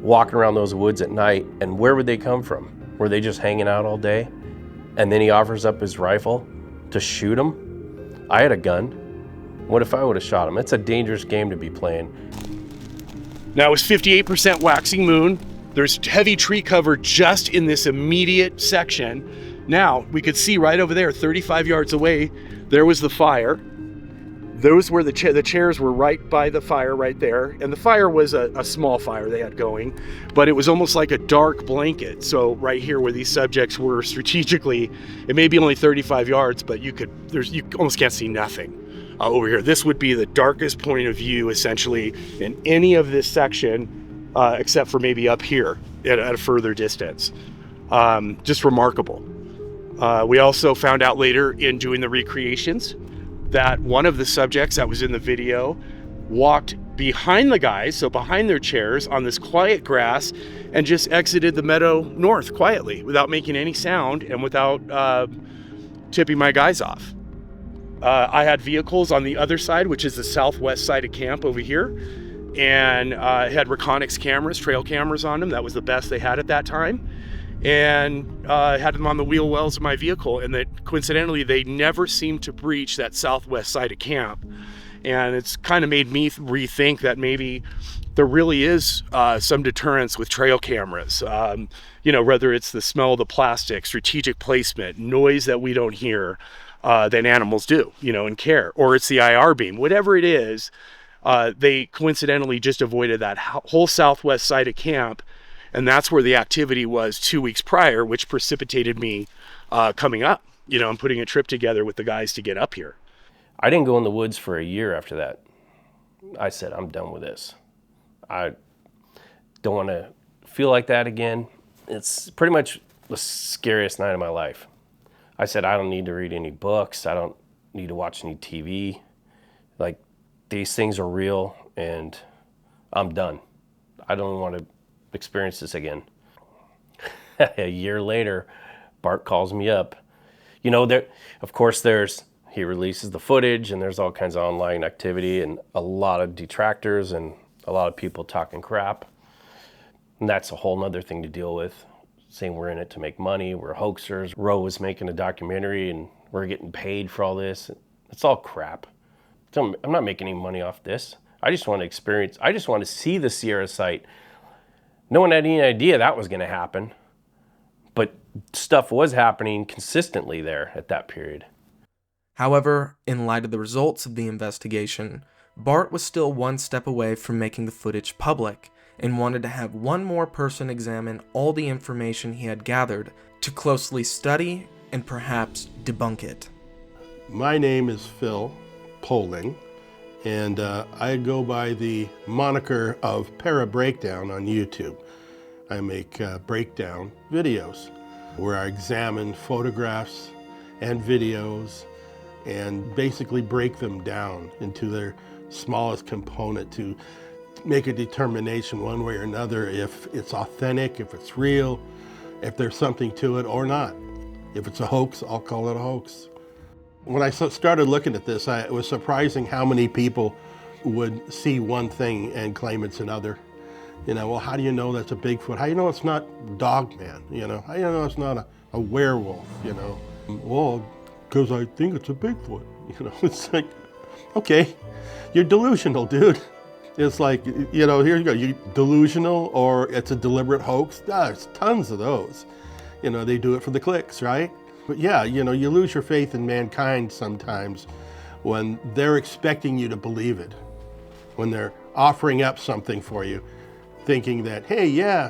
Walking around those woods at night, and where would they come from? Were they just hanging out all day? And then he offers up his rifle to shoot him? I had a gun. What if I would have shot him? It's a dangerous game to be playing. Now it was 58% waxing moon. There's heavy tree cover just in this immediate section. Now we could see right over there, 35 yards away, there was the fire. Those were the chairs were right by the fire right there. And the fire was a small fire they had going, but it was almost like a dark blanket. So right here where these subjects were strategically, it may be only 35 yards, but you almost can't see nothing over here. This would be the darkest point of view essentially in any of this section, except for maybe up here at a further distance. Just remarkable. We also found out later in doing the recreations that one of the subjects that was in the video walked behind the guys, so behind their chairs on this quiet grass, and just exited the meadow north quietly without making any sound and without tipping my guys off. I had vehicles on the other side, which is the southwest side of camp over here, and had Reconyx cameras, trail cameras on them. That was the best they had at that time. And had them on the wheel wells of my vehicle, and that coincidentally they never seemed to breach that southwest side of camp. And it's kind of made me rethink that maybe there really is some deterrence with trail cameras. Whether it's the smell of the plastic, strategic placement, noise that we don't hear than animals do, and care, or it's the IR beam, whatever it is. They coincidentally just avoided that whole southwest side of camp. And that's where the activity was 2 weeks prior, which precipitated me coming up, and putting a trip together with the guys to get up here. I didn't go in the woods for a year after that. I said, I'm done with this. I don't want to feel like that again. It's pretty much the scariest night of my life. I said, I don't need to read any books. I don't need to watch any TV. Like, these things are real, and I'm done. I don't want to experience this again. A year later, Bart calls me up. Of course, he releases the footage, and there's all kinds of online activity and a lot of detractors and a lot of people talking crap. And that's a whole nother thing to deal with, saying we're in it to make money, we're hoaxers. Roe was making a documentary and we're getting paid for all this. It's all crap. I'm not making any money off this. I just want to see the Sierra site. No one had any idea that was going to happen, but stuff was happening consistently there at that period. However, in light of the results of the investigation, Bart was still one step away from making the footage public and wanted to have one more person examine all the information he had gathered to closely study and perhaps debunk it. My name is Phil Poling, and I go by the moniker of Para Breakdown on YouTube. I make breakdown videos where I examine photographs and videos and basically break them down into their smallest component to make a determination one way or another if it's authentic, if it's real, if there's something to it or not. If it's a hoax, I'll call it a hoax. When I started looking at this, it was surprising how many people would see one thing and claim it's another. You know, well, how do you know that's a Bigfoot? How do you know it's not Dogman? You know, how do you know it's not a werewolf? You know, well, because I think it's a Bigfoot. You know, it's like, okay, you're delusional, dude. It's like, you know, here you go, you're delusional or it's a deliberate hoax. There's tons of those. You know, they do it for the clicks, right? But yeah, you know, you lose your faith in mankind sometimes when they're expecting you to believe it, when they're offering up something for you, thinking that, hey, yeah,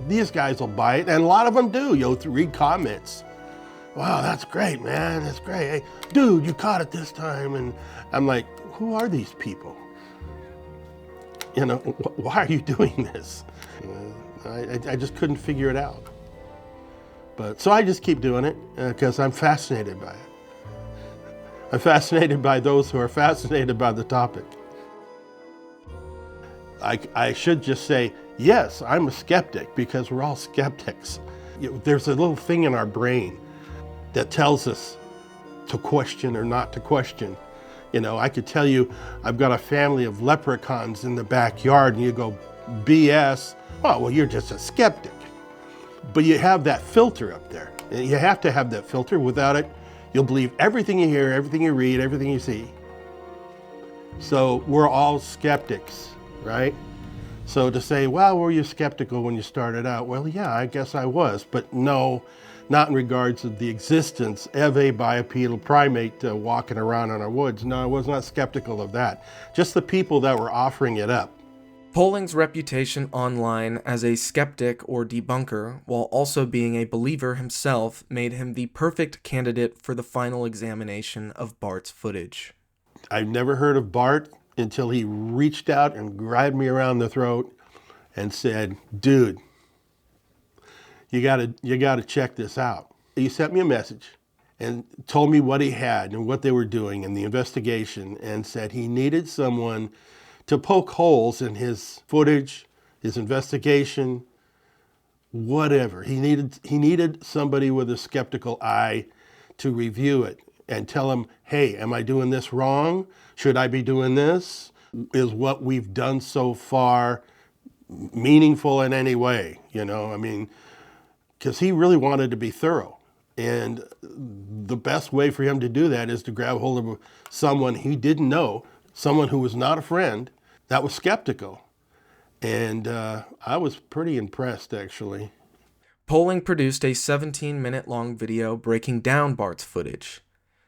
these guys will buy it, and a lot of them do. You'll read comments. Wow, that's great, man, that's great. Hey, dude, you caught it this time. And I'm like, who are these people? You know, why are you doing this? I just couldn't figure it out. But so I just keep doing it because I'm fascinated by it. I'm fascinated by those who are fascinated by the topic. I should just say, yes, I'm a skeptic because we're all skeptics. There's a little thing in our brain that tells us to question or not to question. You know, I could tell you I've got a family of leprechauns in the backyard and you go, BS. Oh, well, you're just a skeptic. But you have that filter up there. And you have to have that filter. Without it, you'll believe everything you hear, everything you read, everything you see. So we're all skeptics, right? So to say, well, were you skeptical when you started out? Well, yeah, I guess I was, but no, not in regards to the existence of a bipedal primate walking around in our woods. No, I was not skeptical of that. Just the people that were offering it up. Poling's reputation online as a skeptic or debunker, while also being a believer himself, made him the perfect candidate for the final examination of Bart's footage. I've never heard of Bart until he reached out and grabbed me around the throat and said, dude, you gotta check this out. He sent me a message and told me what he had and what they were doing in the investigation and said he needed someone to poke holes in his footage, his investigation, whatever. He needed somebody with a skeptical eye to review it and tell him, hey, am I doing this wrong? Should I be doing this? Is what we've done so far meaningful in any way? You know, I mean, because he really wanted to be thorough. And the best way for him to do that is to grab hold of someone he didn't know, someone who was not a friend, that was skeptical. And I was pretty impressed, actually. Poling produced a 17-minute-long video breaking down Bart's footage.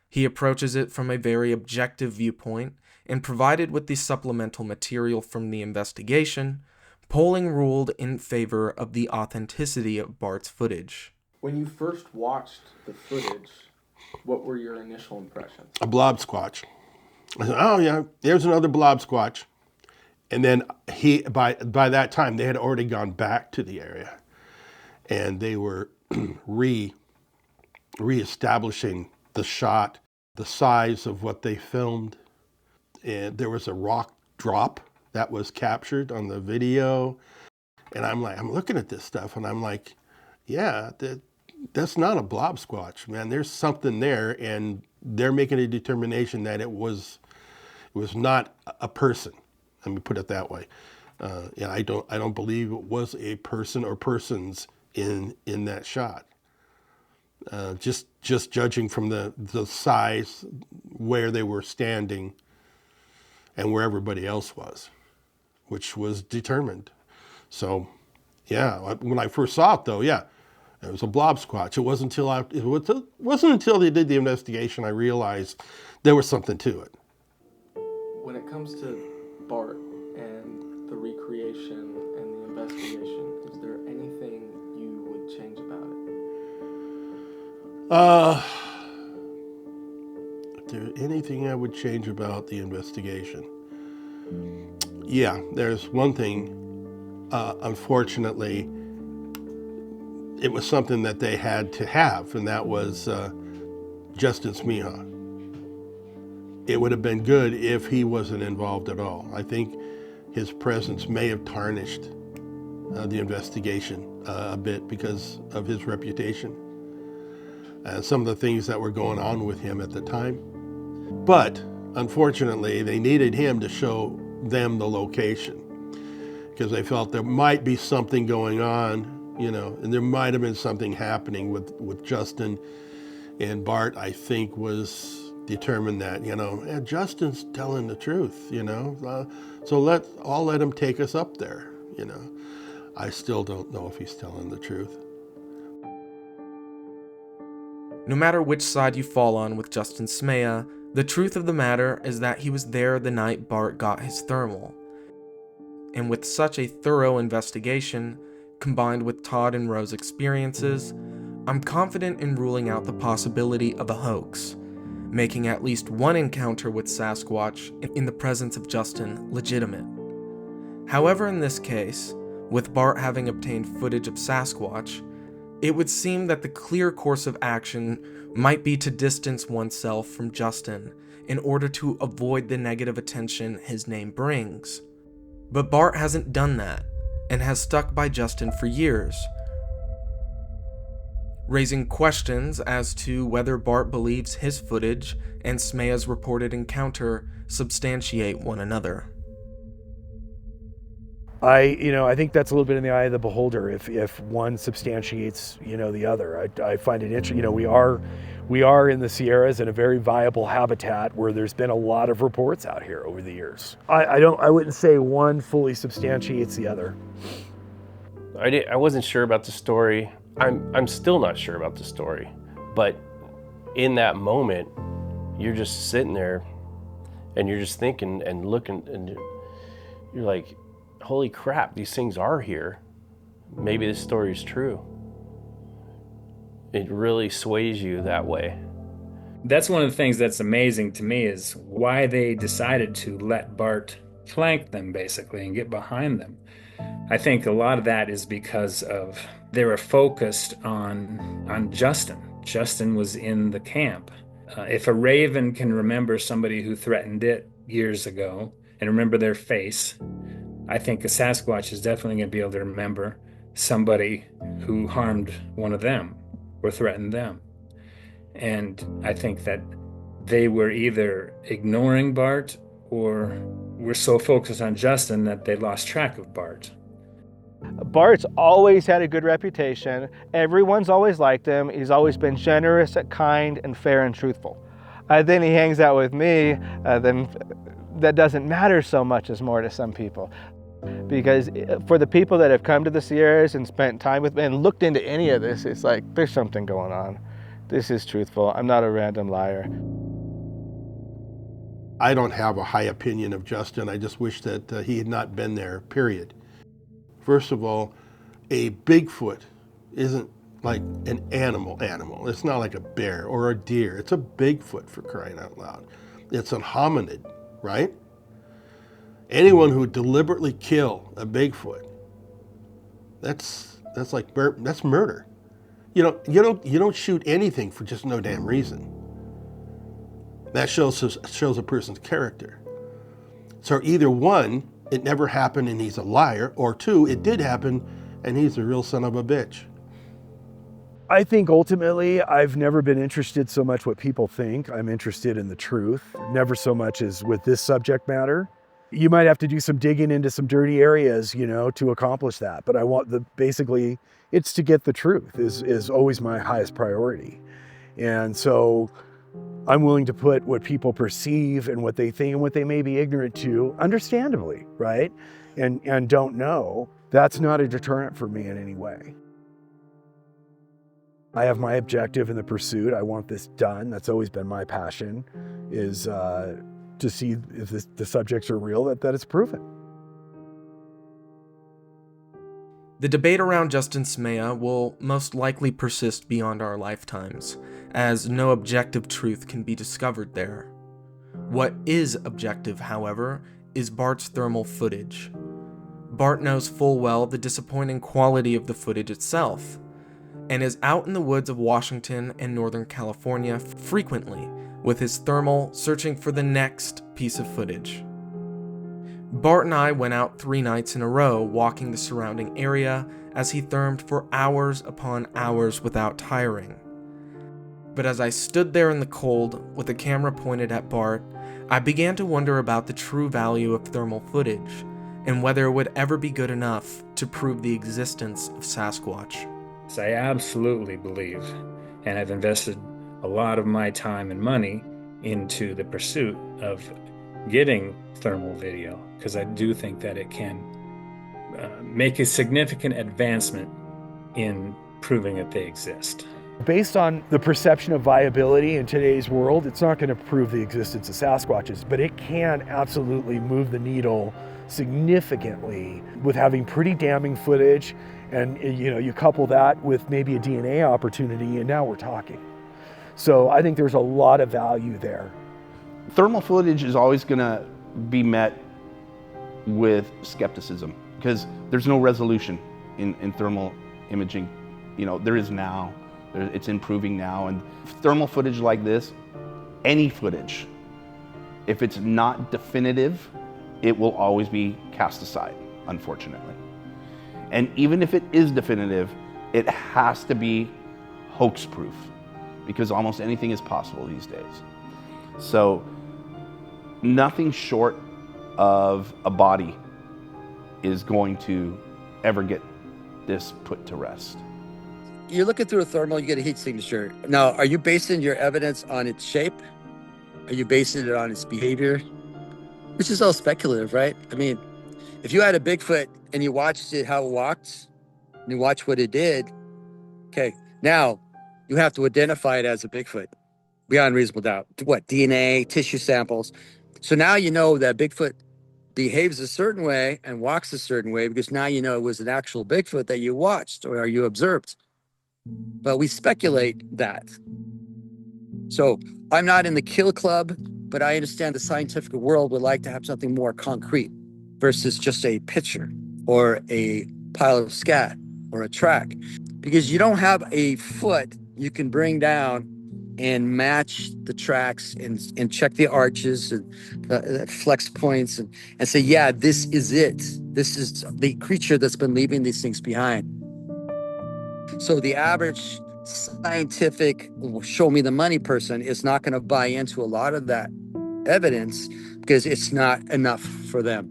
He approaches it from a very objective viewpoint, and provided with the supplemental material from the investigation, Poling ruled in favor of the authenticity of Bart's footage. When you first watched the footage, what were your initial impressions? A blob squatch. I said, oh yeah, there's another blob squatch. And then by that time, they had already gone back to the area and they were reestablishing the shot, the size of what they filmed. And there was a rock drop that was captured on the video. And I'm looking at this stuff and I'm like, yeah, that's not a blob squatch, man. There's something there, and they're making a determination that it was not a person. Let me put it that way. And I don't believe it was a person or persons in that shot. Just judging from the size, where they were standing, and where everybody else was, which was determined. So, yeah, when I first saw it, though, yeah, It was a blob squatch. It wasn't until they did the investigation I realized there was something to it. When it comes to Bart and the recreation and the investigation, is there anything you would change about it? If there's anything I would change about the investigation? Yeah, there's one thing. Unfortunately, it was something that they had to have, and that was Justin Smeha. It would have been good if he wasn't involved at all. I think his presence may have tarnished the investigation a bit because of his reputation and some of the things that were going on with him at the time. But unfortunately, they needed him to show them the location because they felt there might be something going on, and there might have been something happening with Justin. And Bart, I think, was determined that, Justin's telling the truth, so I'll let him take us up there, I still don't know if he's telling the truth. No matter which side you fall on with Justin Smeha, the truth of the matter is that he was there the night Bart got his thermal. And with such a thorough investigation, combined with Todd and Roe's experiences, I'm confident in ruling out the possibility of a hoax, making at least one encounter with Sasquatch in the presence of Justin legitimate. However, in this case, with Bart having obtained footage of Sasquatch, it would seem that the clear course of action might be to distance oneself from Justin in order to avoid the negative attention his name brings. But Bart hasn't done that, and has stuck by Justin for years, raising questions as to whether Bart believes his footage and Smeha's reported encounter substantiate one another. I think that's a little bit in the eye of the beholder if one substantiates, the other. I find it interesting. We are in the Sierras in a very viable habitat where there's been a lot of reports out here over the years. I wouldn't say one fully substantiates the other. I wasn't sure about the story. I'm still not sure about the story. But in that moment, you're just sitting there and you're just thinking and looking and you're like, holy crap, these things are here. Maybe this story is true. It really sways you that way. That's one of the things that's amazing to me is why they decided to let Bart flank them basically and get behind them. I think a lot of that is because of they were focused on Justin. Justin was in the camp. If a raven can remember somebody who threatened it years ago and remember their face, I think a Sasquatch is definitely going to be able to remember somebody who harmed one of them or threatened them. And I think that they were either ignoring Bart or were so focused on Justin that they lost track of Bart. Bart's always had a good reputation. Everyone's always liked him. He's always been generous, kind, and fair and truthful. Then he hangs out with me, then that doesn't matter so much as more to some people. Because for the people that have come to the Sierras and spent time with me and looked into any of this, it's like, there's something going on. This is truthful. I'm not a random liar. I don't have a high opinion of Justin. I just wish that he had not been there, period. First of all, a Bigfoot isn't like an animal. It's not like a bear or a deer. It's a Bigfoot, for crying out loud. It's a hominid, right? Anyone who would deliberately kill a Bigfoot, that's murder. You don't shoot anything for just no damn reason. That shows a person's character. So either one, it never happened and he's a liar, or two, it did happen and he's a real son of a bitch. I think ultimately I've never been interested so much what people think. I'm interested in the truth, never so much as with this subject matter. You might have to do some digging into some dirty areas, to accomplish that. But basically it's to get the truth is always my highest priority. And so I'm willing to put what people perceive and what they think and what they may be ignorant to, understandably, right? And don't know. That's not a deterrent for me in any way. I have my objective in the pursuit. I want this done. That's always been my passion, is to see if the subjects are real, that it's proven. The debate around Justin Smea will most likely persist beyond our lifetimes, as no objective truth can be discovered there. What is objective, however, is Bart's thermal footage. Bart knows full well the disappointing quality of the footage itself, and is out in the woods of Washington and Northern California frequently with his thermal searching for the next piece of footage. Bart and I went out 3 nights in a row walking the surrounding area as he thermed for hours upon hours without tiring. But as I stood there in the cold with the camera pointed at Bart, I began to wonder about the true value of thermal footage and whether it would ever be good enough to prove the existence of Sasquatch. I absolutely believe, and I've invested a lot of my time and money into the pursuit of getting thermal video, because I do think that it can make a significant advancement in proving that they exist. Based on the perception of viability in today's world, it's not going to prove the existence of Sasquatches, but it can absolutely move the needle significantly with having pretty damning footage. And you couple that with maybe a DNA opportunity, and now we're talking. So I think there's a lot of value there. Thermal footage is always going to be met with skepticism because there's no resolution in thermal imaging. There is now. It's improving now. And thermal footage like this, any footage, if it's not definitive, it will always be cast aside, unfortunately. And even if it is definitive, it has to be hoax proof because almost anything is possible these days. So nothing short of a body is going to ever get this put to rest. You're looking through a thermal, you get a heat signature. Now, are you basing your evidence on its shape? Are you basing it on its behavior? Which is all speculative, right? I mean, if you had a Bigfoot and you watched it, how it walked, and you watch what it did, okay, now you have to identify it as a Bigfoot beyond reasonable doubt. What, DNA, tissue samples. So now you know that Bigfoot behaves a certain way and walks a certain way because now you know it was an actual Bigfoot that you watched or you observed. But we speculate that. So I'm not in the kill club, but I understand the scientific world would like to have something more concrete versus just a picture or a pile of scat or a track. Because you don't have a foot you can bring down and match the tracks and check the arches and flex points and say, yeah, this is it. This is the creature that's been leaving these things behind. So the average scientific show me the money person is not going to buy into a lot of that evidence because it's not enough for them.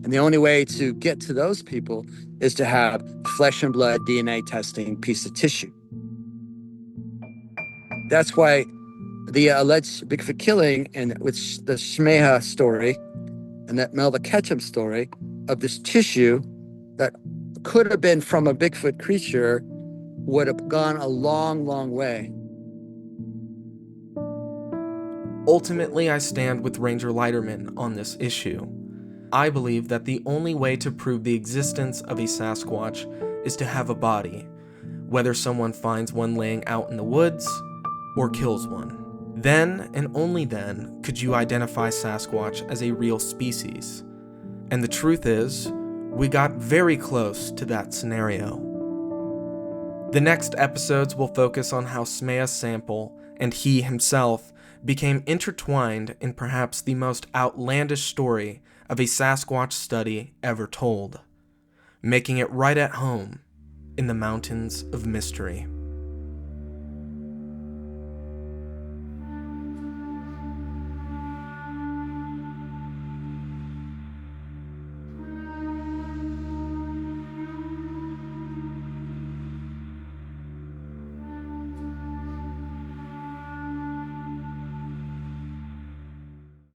And the only way to get to those people is to have flesh and blood DNA testing piece of tissue. That's why the alleged Bigfoot killing and with the Smea story and that Melva Ketchum story of this tissue that could have been from a Bigfoot creature would have gone a long, long way. Ultimately, I stand with Ranger Leiterman on this issue. I believe that the only way to prove the existence of a Sasquatch is to have a body, whether someone finds one laying out in the woods or kills one. Then, and only then, could you identify Sasquatch as a real species. And the truth is, we got very close to that scenario. The next episodes will focus on how Smea's sample and he himself became intertwined in perhaps the most outlandish story of a Sasquatch study ever told, making it right at home in the mountains of mystery.